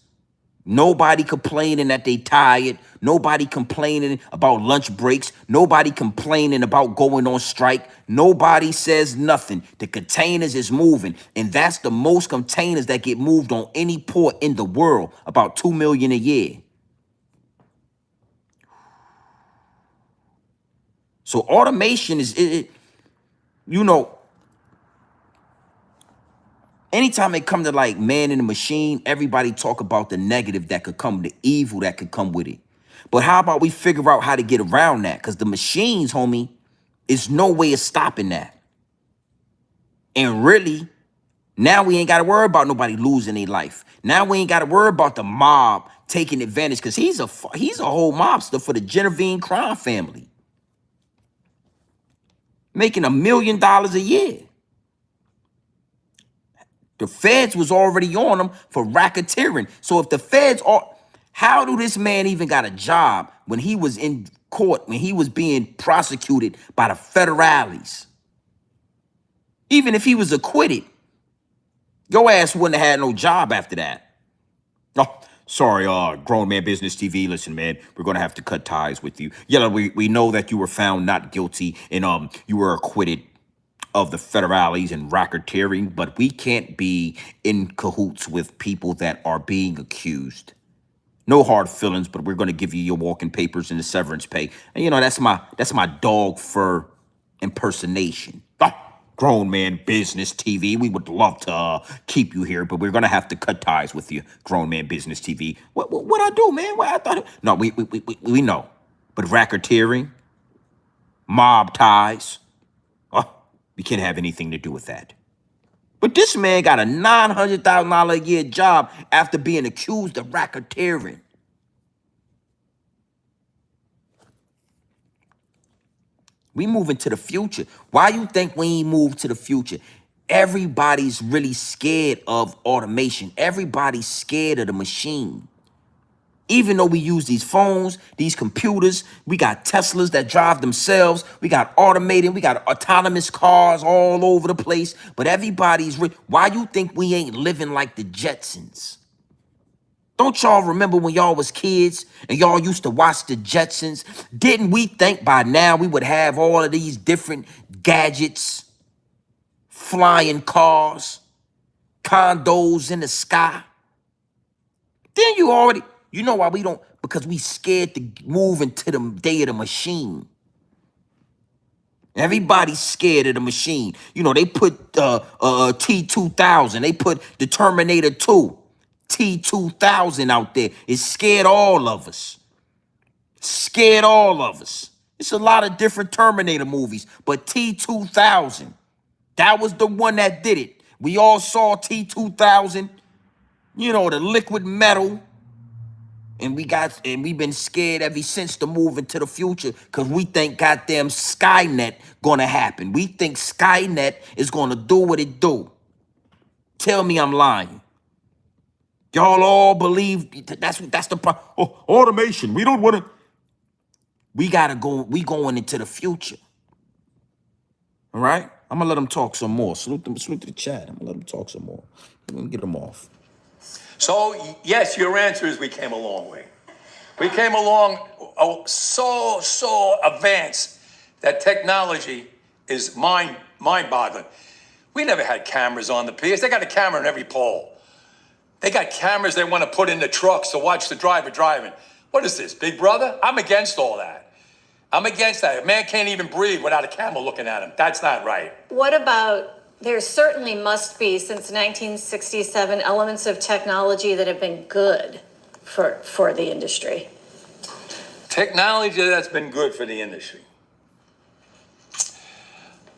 Nobody complaining that they tired. Nobody complaining about lunch breaks. Nobody complaining about going on strike. Nobody says nothing. The containers is moving. And that's the most containers that get moved on any port in the world. About 2 million a year. So automation is, anytime it comes to like man in the machine, everybody talk about the negative that could come, the evil that could come with it. But how about we figure out how to get around that? Because the machines, homie, is no way of stopping that. And really, now we ain't got to worry about nobody losing their life. Now we ain't got to worry about the mob taking advantage because he's a whole mobster for the Genevieve crime family. Making $1 million a year. The feds was already on him for racketeering. So if the feds are, how do this man even got a job when he was in court, when he was being prosecuted by the federales? Even if he was acquitted, your ass wouldn't have had no job after that. Oh, sorry, Grown Man Business TV. Listen, man, we're gonna have to cut ties with you. Yeah, we know that you were found not guilty and you were acquitted. of the federales and racketeering, but we can't be in cahoots with people that are being accused. No hard feelings, but we're going to give you your walking papers and the severance pay. And you know, that's my dog fur impersonation. Grown man business TV. We would love to keep you here, but we're going to have to cut ties with you, grown man business TV. What I do, man? What I thought? No, we know. But racketeering, mob ties, we can't have anything to do with that. But this man got a $900,000 a year job after being accused of racketeering. We moving to the future. Why you think we ain't moved to the future? Everybody's really scared of automation. Everybody's scared of the machine. Even though we use these phones, these computers, we got Teslas that drive themselves, we got automated, we got autonomous cars all over the place, but why you think we ain't living like the Jetsons? Don't y'all remember when y'all was kids and y'all used to watch the Jetsons? Didn't we think by now we would have all of these different gadgets, flying cars, condos in the sky? Then you know why we don't? Because we scared to move into the day of the machine. Everybody's scared of the machine. You know, they put T-2000, they put the Terminator 2. T-2000 out there. It scared all of us. Scared all of us. It's a lot of different Terminator movies, but T-2000, that was the one that did it. We all saw T-2000, you know, the liquid metal, and we've been scared ever since to move into the future because we think goddamn Skynet gonna happen. We think Skynet is gonna do what it do. Tell me I'm lying. Y'all all believe that's the problem. Oh, automation. We don't want to. We gotta go. We going into the future. All right. I'm gonna let them talk some more. Salute them. Salute to the chat. I'm gonna let them talk some more. I'm gonna get them off. So yes, your answer is we came a long way. We came along so advanced that technology is mind-boggling. We never had cameras on the piers. They got a camera in every pole. They got cameras they want to put in the trucks to watch the driver driving. What is this, Big Brother? I'm against all that. I'm against that. A man can't even breathe without a camera looking at him. That's not right. What about, there certainly must be, since 1967, elements of technology that have been good for the industry. Technology that's been good for the industry.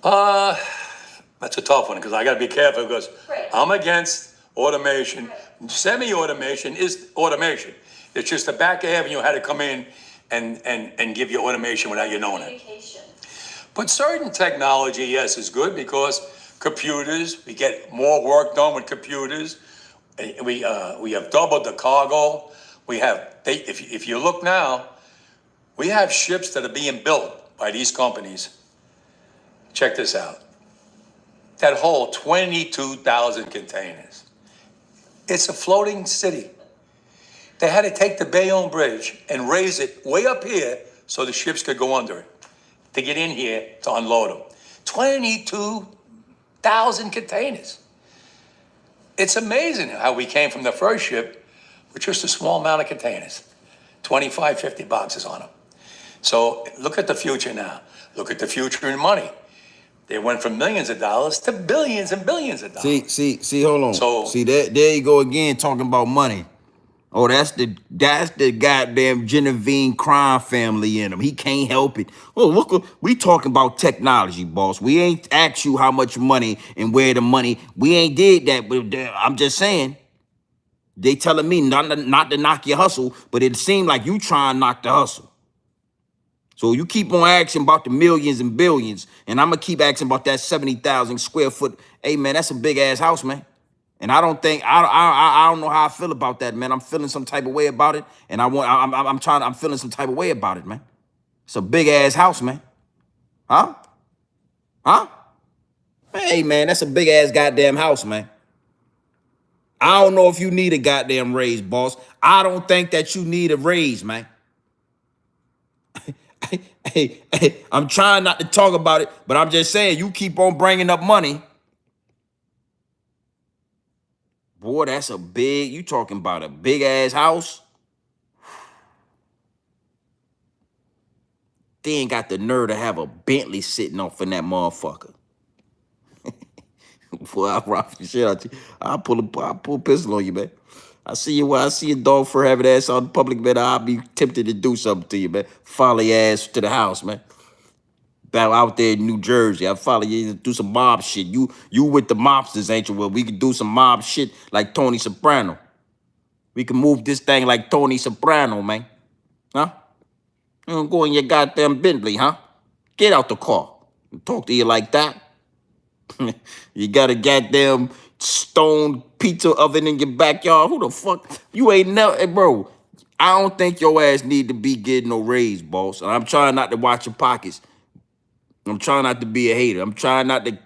That's a tough one because I got to be careful because I'm against automation. Semi-automation is automation. It's just the back of heaven you had to come in and give you automation without you knowing it. But certain technology, yes, is good because computers, we get more work done with computers. We have doubled the cargo. We have, if you look now, we have ships that are being built by these companies. Check this out. That whole 22,000 containers. It's a floating city. They had to take the Bayonne Bridge and raise it way up here so the ships could go under it to get in here to unload them. 22,000 containers. It's amazing how we came from the first ship with just a small amount of containers, 25, 50 boxes on them. So look at the future now. Look at the future in money. They went from millions of dollars to billions and billions of dollars. See, hold on. So there you go again talking about money. Oh, that's the goddamn Genevieve crime family in him. He can't help it. Oh, look, we talking about technology, boss. We ain't asked you how much money and where the money. We ain't did that, but I'm just saying. They telling me not to knock your hustle, but it seemed like you trying to knock the hustle. So you keep on asking about the millions and billions, and I'm gonna keep asking about that 70,000 square foot. Hey man, that's a big ass house, man. And I don't know how I feel about that, man. I'm feeling some type of way about it, and I'm feeling some type of way about it, man. It's a big ass house, man. Huh? Hey man, that's a big ass goddamn house, man. I don't know if you need a goddamn raise, boss. I don't think that you need a raise, man. Hey, I'm trying not to talk about it, but I'm just saying, you keep on bringing up money. Boy, that's you talking about a big ass house? They ain't got the nerve to have a Bentley sitting off in that motherfucker. Boy, I'll rock the shit out you. I'll pull a pistol on you, man. I see a dog fur having ass out in public, man. I'll be tempted to do something to you, man. Follow your ass to the house, man. Back out there in New Jersey, I follow you to do some mob shit. You with the mobsters, ain't you? Well, we could do some mob shit like Tony Soprano. We can move this thing like Tony Soprano, man. Huh? You don't go in your goddamn Bentley, huh? Get out the car. Talk to you like that. You got a goddamn stone pizza oven in your backyard. Who the fuck? You ain't never, hey, bro. I don't think your ass need to be getting no raise, boss. And I'm trying not to watch your pockets. I'm trying not to be a hater. I'm trying not to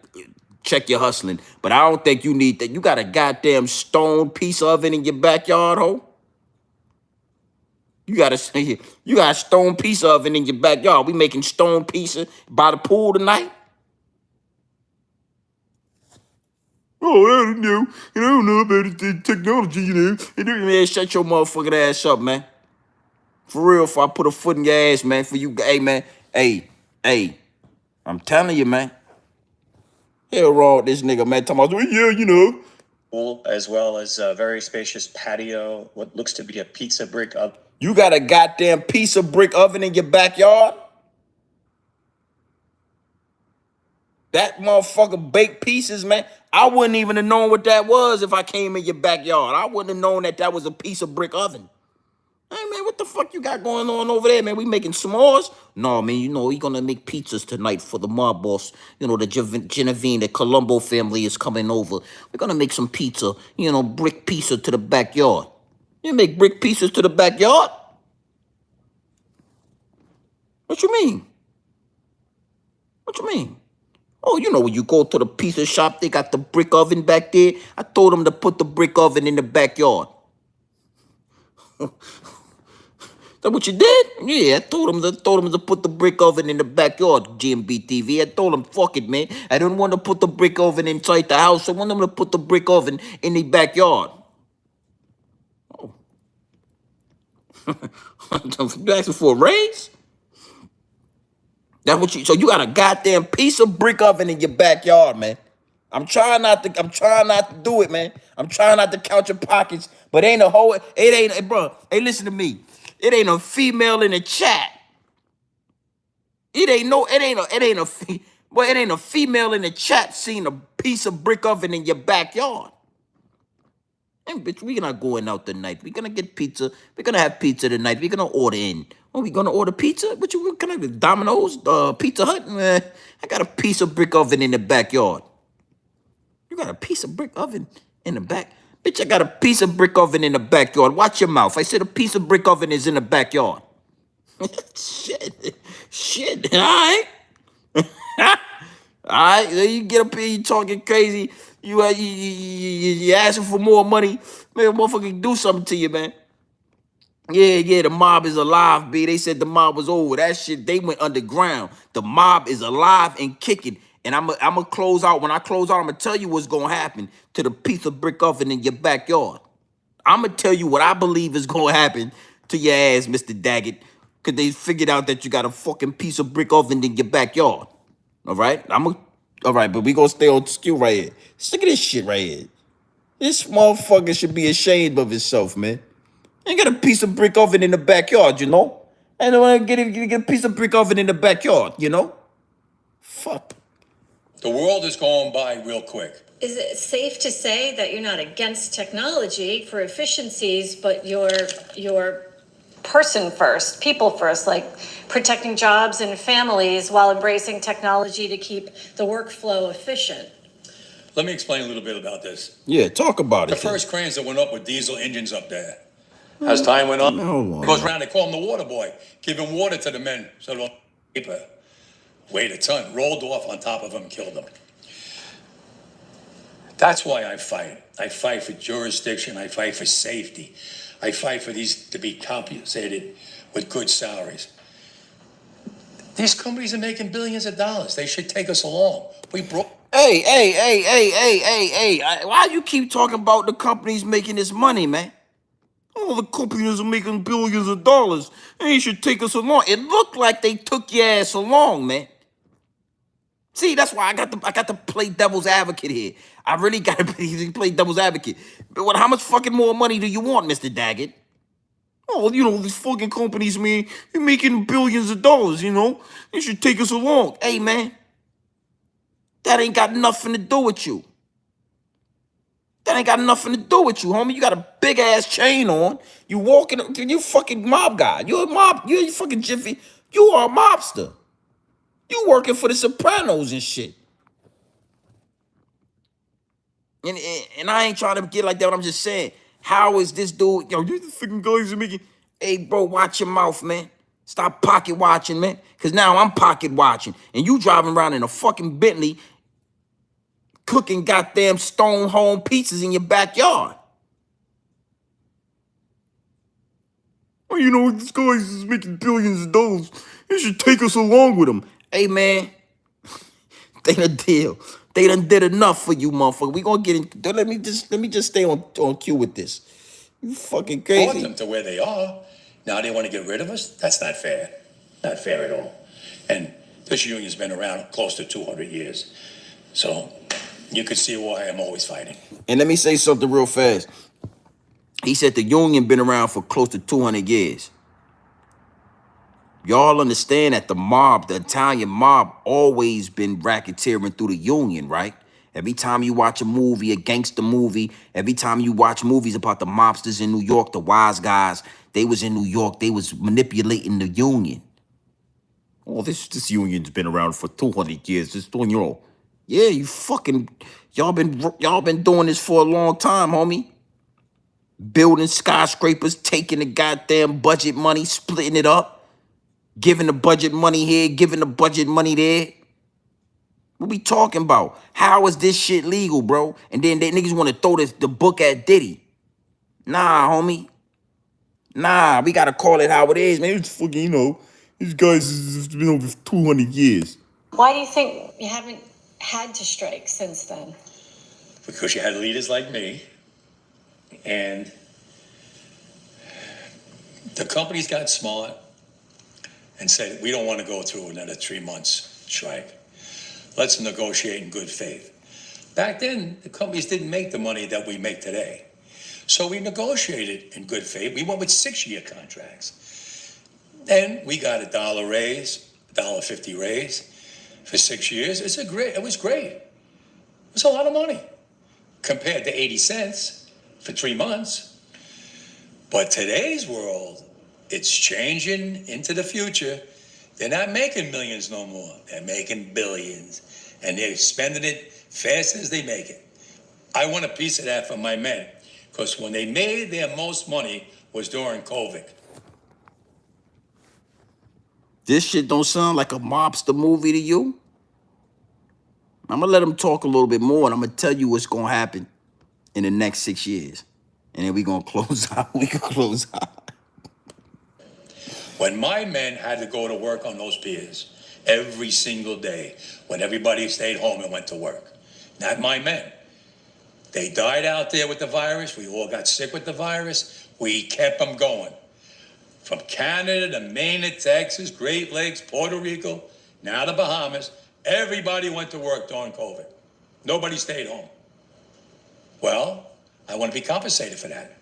check your hustling. But I don't think you need that. You got a goddamn stone pizza oven in your backyard, ho? You got a stone pizza oven in your backyard. We making stone pizza by the pool tonight? Oh, I don't know. I don't know about the technology, you know. Man, shut your motherfucking ass up, man. For real, if I put a foot in your ass, man, for you, hey, man. Hey, I'm telling you, man. Hell wrong with this nigga, man. Talking about, yeah, you know. Pool, as well as a very spacious patio, what looks to be a pizza brick oven. You got a goddamn pizza brick oven in your backyard? That motherfucker baked pieces, man. I wouldn't even have known what that was if I came in your backyard. I wouldn't have known that was a piece of brick oven. Hey, man, what the fuck you got going on over there, man? We making s'mores? No, man, you know, we gonna make pizzas tonight for the mob boss. You know, the Genevieve, the Colombo family is coming over. We're gonna make some pizza, you know, brick pizza to the backyard. You make brick pizzas to the backyard? What you mean? What you mean? Oh, you know, when you go to the pizza shop, they got the brick oven back there. I told them to put the brick oven in the backyard. That what you did? Yeah, I told them to put the brick oven in the backyard, GMB TV. I told them, fuck it, man. I don't want to put the brick oven inside the house. I want them to put the brick oven in the backyard. Oh. You asking for a raise? That's what so you got a goddamn piece of brick oven in your backyard, man. I'm trying not to do it, man. I'm trying not to count your pockets, but bro, hey, listen to me. It ain't a female in the chat. It ain't a female in the chat seeing a piece of brick oven in your backyard. And bitch, we're not going out tonight. We're gonna get pizza. We're gonna have pizza tonight. We're gonna order in. Oh, we gonna order pizza? What you gonna get? Domino's? Pizza Hut? I got a piece of brick oven in the backyard. You got a piece of brick oven in the back? Bitch, I got a piece of brick oven in the backyard. Watch your mouth. I said a piece of brick oven is in the backyard. Shit, all right. All right, you get up here, you talking crazy. You asking for more money. Man, motherfucker, do something to you, man. Yeah, the mob is alive, B. They said the mob was over. That shit, they went underground. The mob is alive and kicking. And I'm going to close out. When I close out, I'm going to tell you what's going to happen to the piece of brick oven in your backyard. I'm going to tell you what I believe is going to happen to your ass, Mr. Daggett. Because they figured out that you got a fucking piece of brick oven in your backyard. All right? All right, but we going to stay on skew right here. Look at this shit right here. This motherfucker should be ashamed of himself, man. You got a piece of brick oven in the backyard, you know? I don't want to get a piece of brick oven in the backyard, you know? Fuck. The world is going by real quick. Is it safe to say that you're not against technology for efficiencies, but you're person first, people first, like protecting jobs and families while embracing technology to keep the workflow efficient? Let me explain a little bit about this. Yeah, talk about it. The first cranes that went up with diesel engines up there. As time went on, it goes around, they call him the water boy, giving water to the men so they don't paper. Weighed a ton, rolled off on top of them, killed them. That's why I fight. I fight for jurisdiction. I fight for safety. I fight for these to be compensated with good salaries. These companies are making billions of dollars. They should take us along. We broke. Hey. Why you keep talking about the companies making this money, man? All the companies are making billions of dollars. They should take us along. It looked like they took your ass along, man. See, that's why I got to play devil's advocate here. I really got to play devil's advocate. But how much fucking more money do you want, Mr. Daggett? Oh, these fucking companies, man, they're making billions of dollars, They should take us along. Hey, man, that ain't got nothing to do with you. That ain't got nothing to do with you, homie. You got a big ass chain on. You walking, you fucking mob guy. You're a mob. You're fucking Jiffy. You are a mobster. You working for the Sopranos and shit. And I ain't trying to get like that. But I'm just saying, how is this dude? Yo, you the fucking guys are making. Hey, bro, watch your mouth, man. Stop pocket watching, man. Cause now I'm pocket watching, and you driving around in a fucking Bentley, cooking goddamn stone home pizzas in your backyard. Well, this guy is making billions of dollars. You should take us along with him. Hey, man, they done did enough for you, motherfucker. We gonna get in. Let me just stay on cue with this. You fucking crazy. Brought them to where they are. Now they want to get rid of us? That's not fair. Not fair at all. And this union's been around close to 200 years. So you could see why I'm always fighting. And let me say something real fast. He said the union been around for close to 200 years. Y'all understand that the Italian mob, always been racketeering through the union, right? Every time you watch a movie, a gangster movie, every time you watch movies about the mobsters in New York, the wise guys, they was in New York, they was manipulating the union. Oh, this union's been around for 200 years. Just doing yeah, y'all been doing this for a long time, homie. Building skyscrapers, taking the goddamn budget money, splitting it up. Giving the budget money here, giving the budget money there. What we talking about? How is this shit legal, bro? And then they niggas want to throw the book at Diddy. Nah, homie. Nah, we got to call it how it is, man. It's fucking, these guys have been over 200 years. Why do you think you haven't had to strike since then? Because you had leaders like me. And the companies got smart and said, we don't want to go through another 3 months strike. Let's negotiate in good faith. Back then, the companies didn't make the money that we make today. So we negotiated in good faith. We went with 6-year contracts. Then we got $1 raise, $1.50 raise for 6 years. It was great. It was a lot of money compared to 80 cents for 3 months. But today's world, it's changing into the future. They're not making millions no more. They're making billions. And they're spending it fast as they make it. I want a piece of that for my men. Because when they made their most money was during COVID. This shit don't sound like a mobster movie to you? I'm going to let him talk a little bit more, and I'm going to tell you what's going to happen in the next 6 years. And then we're going to close out. We can close out. When my men had to go to work on those piers every single day, when everybody stayed home and went to work, not my men. They died out there with the virus. We all got sick with the virus. We kept them going. From Canada to Maine to Texas, Great Lakes, Puerto Rico, now the Bahamas, everybody went to work during COVID. Nobody stayed home. Well, I want to be compensated for that.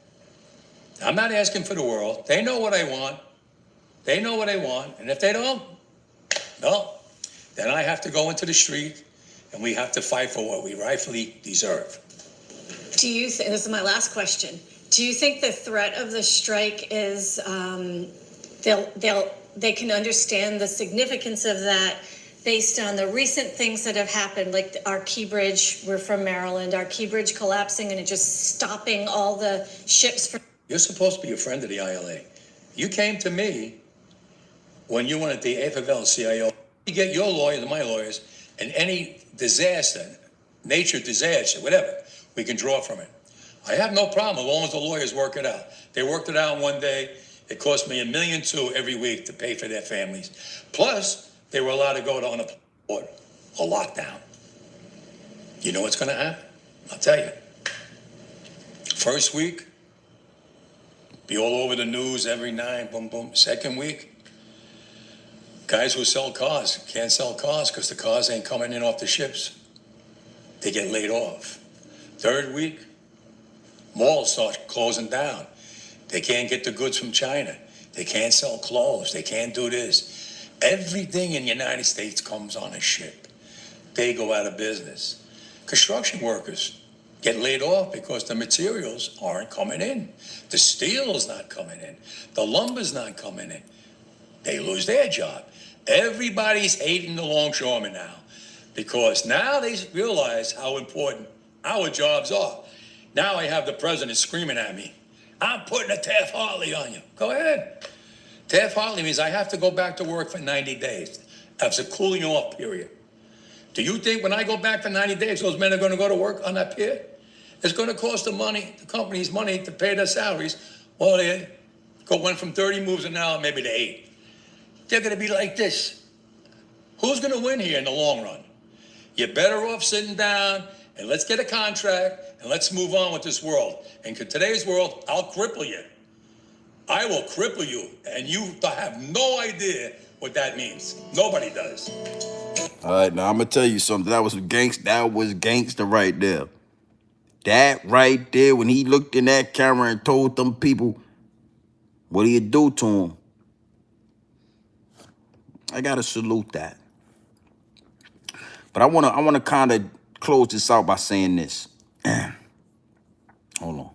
I'm not asking for the world. They know what I want. They know what I want. And if they don't, well, then I have to go into the street and we have to fight for what we rightfully deserve. Do you think, this is my last question, do you think the threat of the strike is they can understand the significance of that based on the recent things that have happened, like our Key Bridge, we're from Maryland, our Key Bridge collapsing and it just stopping all the ships from... You're supposed to be a friend of the ILA. You came to me when you wanted the AFL-CIO. You get your lawyers and my lawyers, and any disaster, nature disaster, whatever, we can draw from it. I have no problem as long as the lawyers work it out. They worked it out one day. It cost me $1.2 million every week to pay for their families. Plus, they were allowed to go to unemployment or lockdown. You know what's going to happen? I'll tell you. First week, be all over the news every night, boom, boom. Second week, guys who sell cars can't sell cars because the cars ain't coming in off the ships. They get laid off. Third week, malls start closing down. They can't get the goods from China. They can't sell clothes. They can't do this. Everything in the United States comes on a ship. They go out of business. Construction workers get laid off because the materials aren't coming in. The steel's not coming in. The lumber's not coming in. They lose their job. Everybody's hating the longshoremen now because now they realize how important our jobs are. Now I have the president screaming at me, I'm putting a Taft Hartley on you. Go ahead. Taft Hartley means I have to go back to work for 90 days. That's a cooling off period. Do you think when I go back for 90 days, those men are going to go to work on that pier? It's going to cost the companies money to pay their salaries. Well, they went from 30 moves an hour maybe to 8. They're going to be like this. Who's going to win here in the long run? You're better off sitting down and let's get a contract and let's move on with this world. And in today's world, I'll cripple you. I will cripple you, and you have no idea what that means. Nobody does. All right, now I'm gonna tell you something. That was gangster right there. That right there, when he looked in that camera and told them people what do you do to him, I gotta salute that. But I wanna kind of close this out by saying this. Hold on.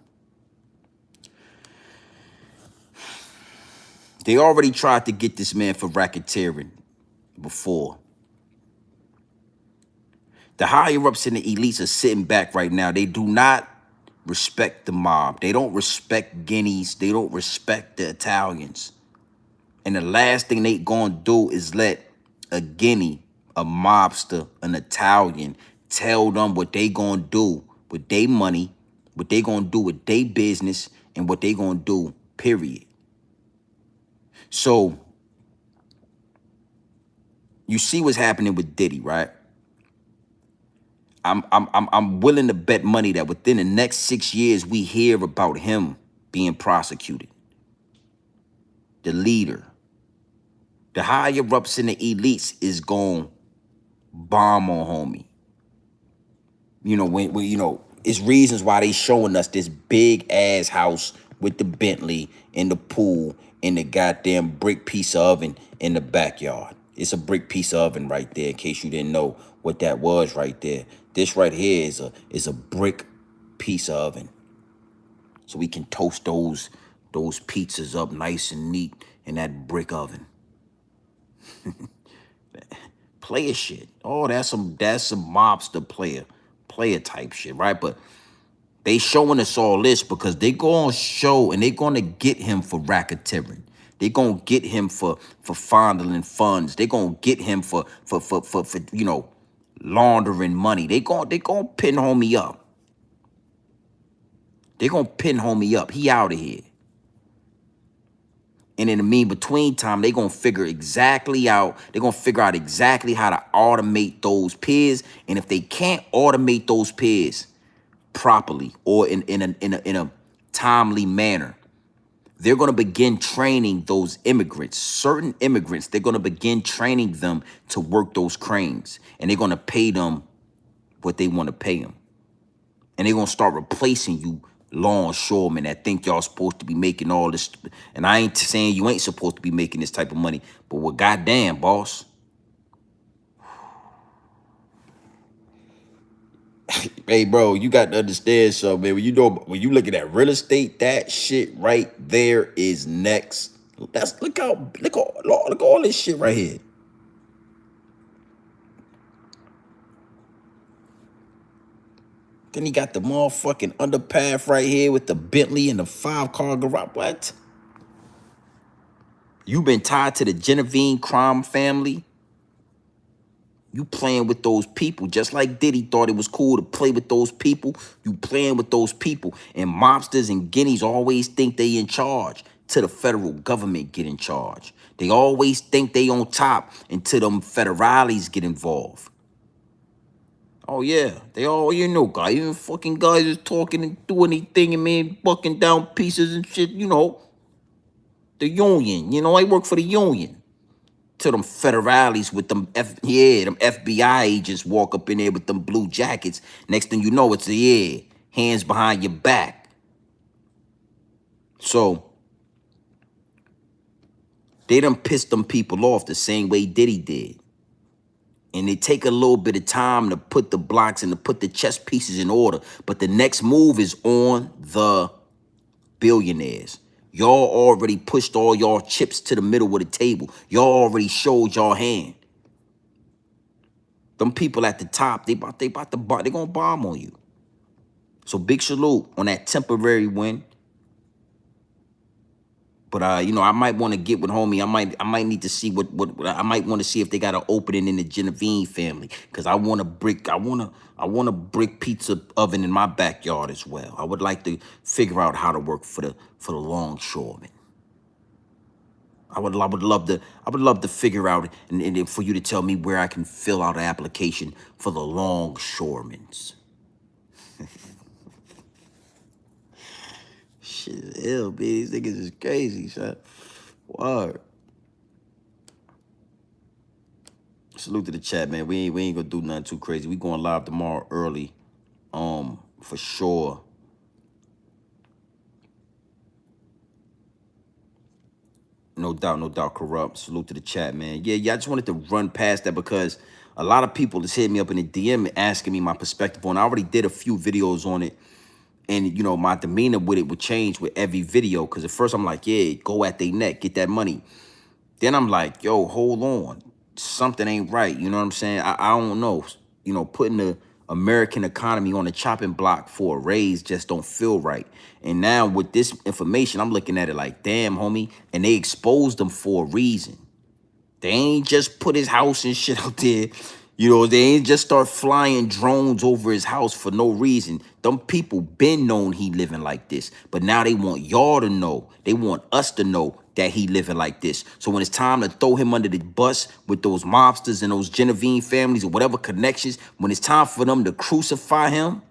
They already tried to get this man for racketeering before. The higher-ups and the elites are sitting back right now. They do not respect the mob. They don't respect Guineas. They don't respect the Italians. And the last thing they gonna do is let a Guinea, a mobster, an Italian tell them what they gonna do with their money, what they gonna do with their business, and what they gonna do, period. So, you see what's happening with Diddy, right? I'm willing to bet money that within the next 6 years, we hear about him being prosecuted. The leader. The higher-ups and the elites is going to bomb on homie. You know, when you know, it's reasons why they showing us this big-ass house with the Bentley and the pool and the goddamn brick piece of oven in the backyard. It's a brick piece of oven right there, in case you didn't know what that was right there. This right here is a brick piece of oven. So we can toast those pizzas up nice and neat in that brick oven. Player shit. Oh, that's some mobster player type shit, right? But they showing us all this because they gonna show and they gonna get him for racketeering. They gonna get him for fondling funds. They gonna get him for you know, laundering money. They gonna pin homie up. They gonna pin homie up. He out of here. And in the between time, they gonna figure exactly out. They gonna figure out exactly how to automate those piers. And if they can't automate those piers properly or in a timely manner, they're gonna begin training those immigrants, certain immigrants. They're gonna begin training them to work those cranes, and they're gonna pay them what they want to pay them, and they're gonna start replacing you longshoremen that think y'all supposed to be making all this. And I ain't saying you ain't supposed to be making this type of money, but well, goddamn, boss. Hey, bro, you got to understand something, man. When you look at that real estate, that shit right there is next. Look at all this shit right here. Then he got the motherfucking underpath right here with the Bentley and the 5-car garage. What? You been tied to the Genevieve crime family? You playing with those people just like Diddy thought it was cool to play with those people. You playing with those people. And mobsters and guineas always think they in charge. till the federal government get in charge. They always think they on top until them federales get involved. Oh yeah, they all, you know, guys, even fucking guys is talking and doing anything and man bucking down pieces and shit, you know. The union, you know, I work for the union. Till them federales with them, them FBI agents walk up in there with them blue jackets. Next thing you know, it's hands behind your back. So, they done pissed them people off the same way Diddy did. And they take a little bit of time to put the blocks and to put the chess pieces in order. But the next move is on the billionaires. Y'all already pushed all y'all chips to the middle of the table. Y'all already showed y'all hand. Them people at the top, they gonna bomb on you. So big salute on that temporary win. But you know, I might want to get with homie. I might need to see what I might want to see if they got an opening in the Genevieve family. Cause I want a brick pizza oven in my backyard as well. I would like to figure out how to work for the Longshoremen. I would love to figure out and for you to tell me where I can fill out an application for the Longshoremen. Shit, hell, man, these niggas is crazy, son. Word. Salute to the chat, man. We ain't gonna do nothing too crazy. We going live tomorrow early, for sure. No doubt, corrupt. Salute to the chat, man. Yeah, I just wanted to run past that because a lot of people just hit me up in the DM asking me my perspective on it. I already did a few videos on it. And, you know, my demeanor with it would change with every video. Because at first I'm like, yeah, go at their neck, get that money. Then I'm like, yo, hold on. Something ain't right. You know what I'm saying? I don't know. You know, putting the American economy on the chopping block for a raise just don't feel right. And now with this information, I'm looking at it like, damn, homie. And they exposed them for a reason. They ain't just put his house and shit out there. You know, they ain't just start flying drones over his house for no reason. Them people been known he living like this. But now they want y'all to know. They want us to know that he living like this. So when it's time to throw him under the bus with those mobsters and those Genevieve families or whatever connections, when it's time for them to crucify him,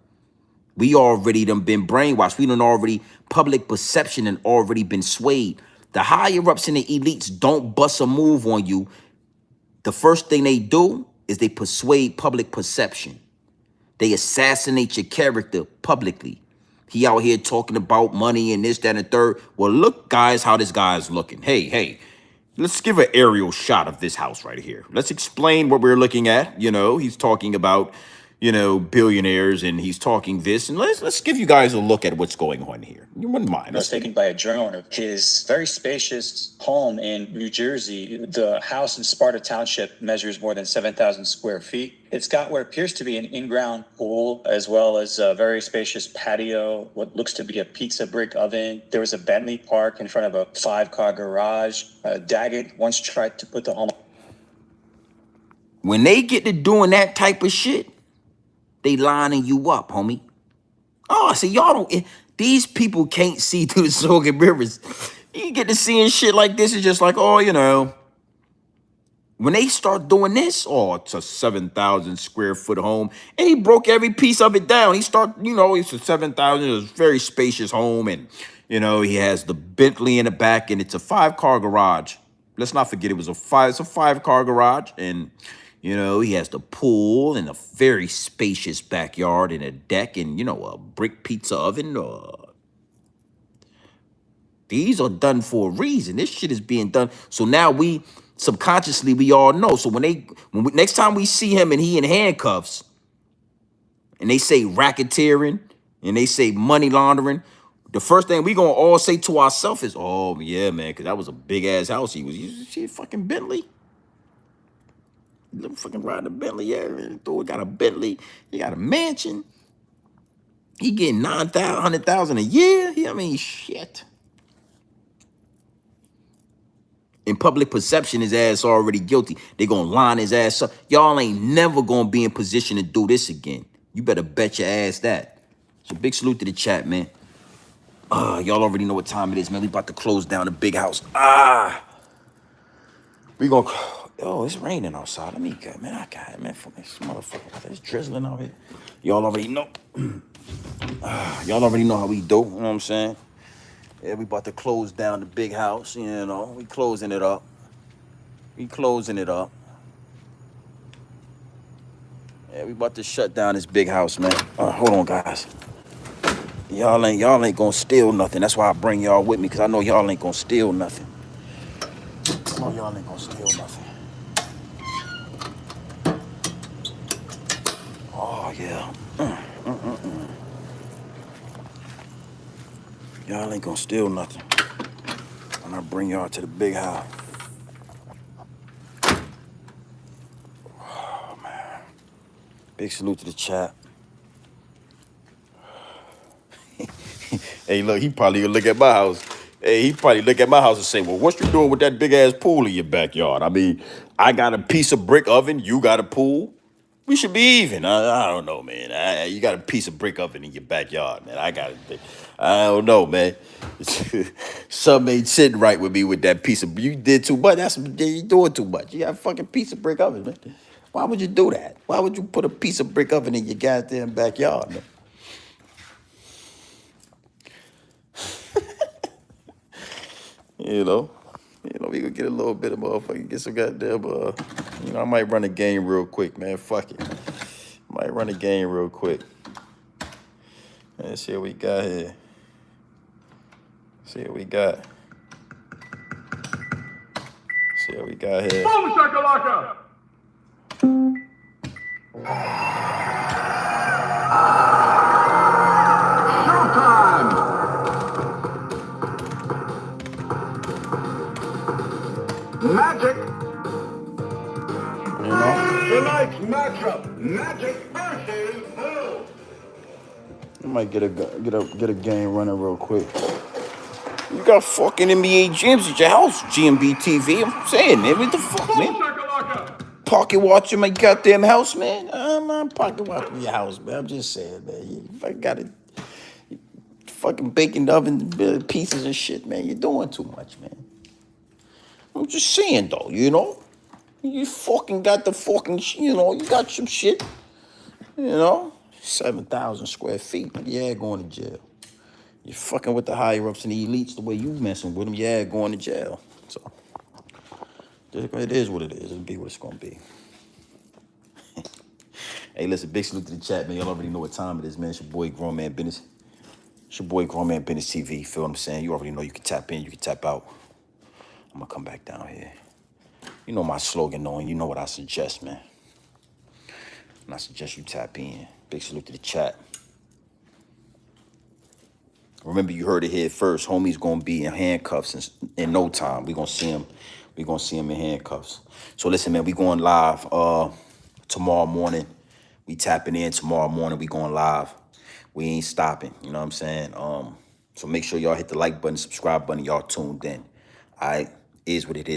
we already done been brainwashed. We done already, public perception and already been swayed. The higher ups and the elites don't bust a move on you. The first thing they do is they persuade public perception. They assassinate your character publicly. He out here talking about money and this, that, and the third. Well, look, guys, how this guy is looking. Hey, let's give an aerial shot of this house right here. Let's explain what we're looking at. You know, he's talking about, you know, billionaires and he's talking this. And let's give you guys a look at what's going on here. You wouldn't mind. It was taken by a drone. His very spacious home in New Jersey, the house in Sparta Township measures more than 7,000 square feet. It's got what appears to be an in-ground pool, as well as a very spacious patio, what looks to be a pizza brick oven. There was a Bentley parked in front of a 5-car garage. Daggett once tried to put the home. When they get to doing that type of shit, they lining you up, homie. Oh, so y'all don't, these people can't see through the smoke and mirrors. You get to seeing shit like this, it's just like, oh, you know. When they start doing this, oh, it's a 7,000 square foot home. And he broke every piece of it down. He started, you know, it's a 7,000, it's a very spacious home. And, you know, he has the Bentley in the back and it's a 5-car garage. Let's not forget it's a 5-car garage. And, you know, he has the pool and a very spacious backyard and a deck and, you know, a brick pizza oven. These are done for a reason. This shit is being done. So now we, subconsciously, we all know. So next time we see him and he in handcuffs and they say racketeering and they say money laundering, the first thing we gonna all say to ourselves is, oh, yeah, man, because that was a big-ass house. You see a fucking Bentley? You fucking riding a Bentley, yeah. Dude got a Bentley. He got a mansion. He getting 100,000 a year. I mean, shit. In public perception, his ass already guilty. They gonna line his ass up. Y'all ain't never gonna be in position to do this again. You better bet your ass that. So big salute to the chat, man. Y'all already know what time it is, man. We about to close down the big house. We gonna. Oh, it's raining outside. Let me go, man. I got it, man. Fuck this motherfucker. It's drizzling out here. Y'all already know. Y'all already know how we do. You know what I'm saying? Yeah, we about to close down the big house. You know, we closing it up. We closing it up. Yeah, we about to shut down this big house, man. Hold on, guys. Y'all ain't gonna steal nothing. That's why I bring y'all with me, because I know y'all ain't gonna steal nothing. I know y'all ain't gonna steal nothing. Oh, yeah. Y'all ain't gonna steal nothing when I bring y'all to the big house. Oh, man. Big salute to the chat. Hey, look, he probably gonna look at my house. Hey, he probably look at my house and say, well, what you doing with that big ass pool in your backyard? I mean, I got a piece of brick oven, you got a pool. We should be even. I don't know, man. You got a piece of brick oven in your backyard, man. I don't know, man. Something ain't sitting right with me with that piece of. You did too much. You doing too much. You got a fucking piece of brick oven, man. Why would you do that? Why would you put a piece of brick oven in your goddamn backyard, man? You know, we could get a little bit of motherfucking, get some goddamn, I might run a game real quick, man. Fuck it. Might run a game real quick. Let's see what we got here. See what we got. See what we got here. Boom shakalaka! Showtime! Magic! You know? Tonight's matchup, Magic versus who? I might get a game running real quick. You got fucking NBA gyms at your house, GMB TV. I'm saying, man, what the fuck, man? Pocket watching my goddamn house, man. I'm pocket watching your house, man. I'm just saying, man. You fucking got it. Fucking baking oven pieces and shit, man. You're doing too much, man. I'm just saying, though, you know? You fucking got the fucking, you got some shit. 7,000 square feet. Yeah, going to jail. You're fucking with the higher ups and the elites the way you messing with them. Yeah, going to jail. So, it is what it is. It'll be what it's going to be. Hey, listen, big salute to the chat, man. Y'all already know what time it is, man. It's your boy, Grown Man Business. It's your boy, Grown Man Business TV. Feel what I'm saying? You already know you can tap in, you can tap out. I'm going to come back down here. You know my slogan, though, and you know what I suggest, man. And I suggest you tap in. Big salute to the chat. Remember, you heard it here first. Homie's gonna be in handcuffs in no time. We gonna see him. We gonna see him in handcuffs. So listen, man. We going live tomorrow morning. We tapping in tomorrow morning. We going live. We ain't stopping. You know what I'm saying? So make sure y'all hit the like button, subscribe button. Y'all tuned in. All right, is what it is.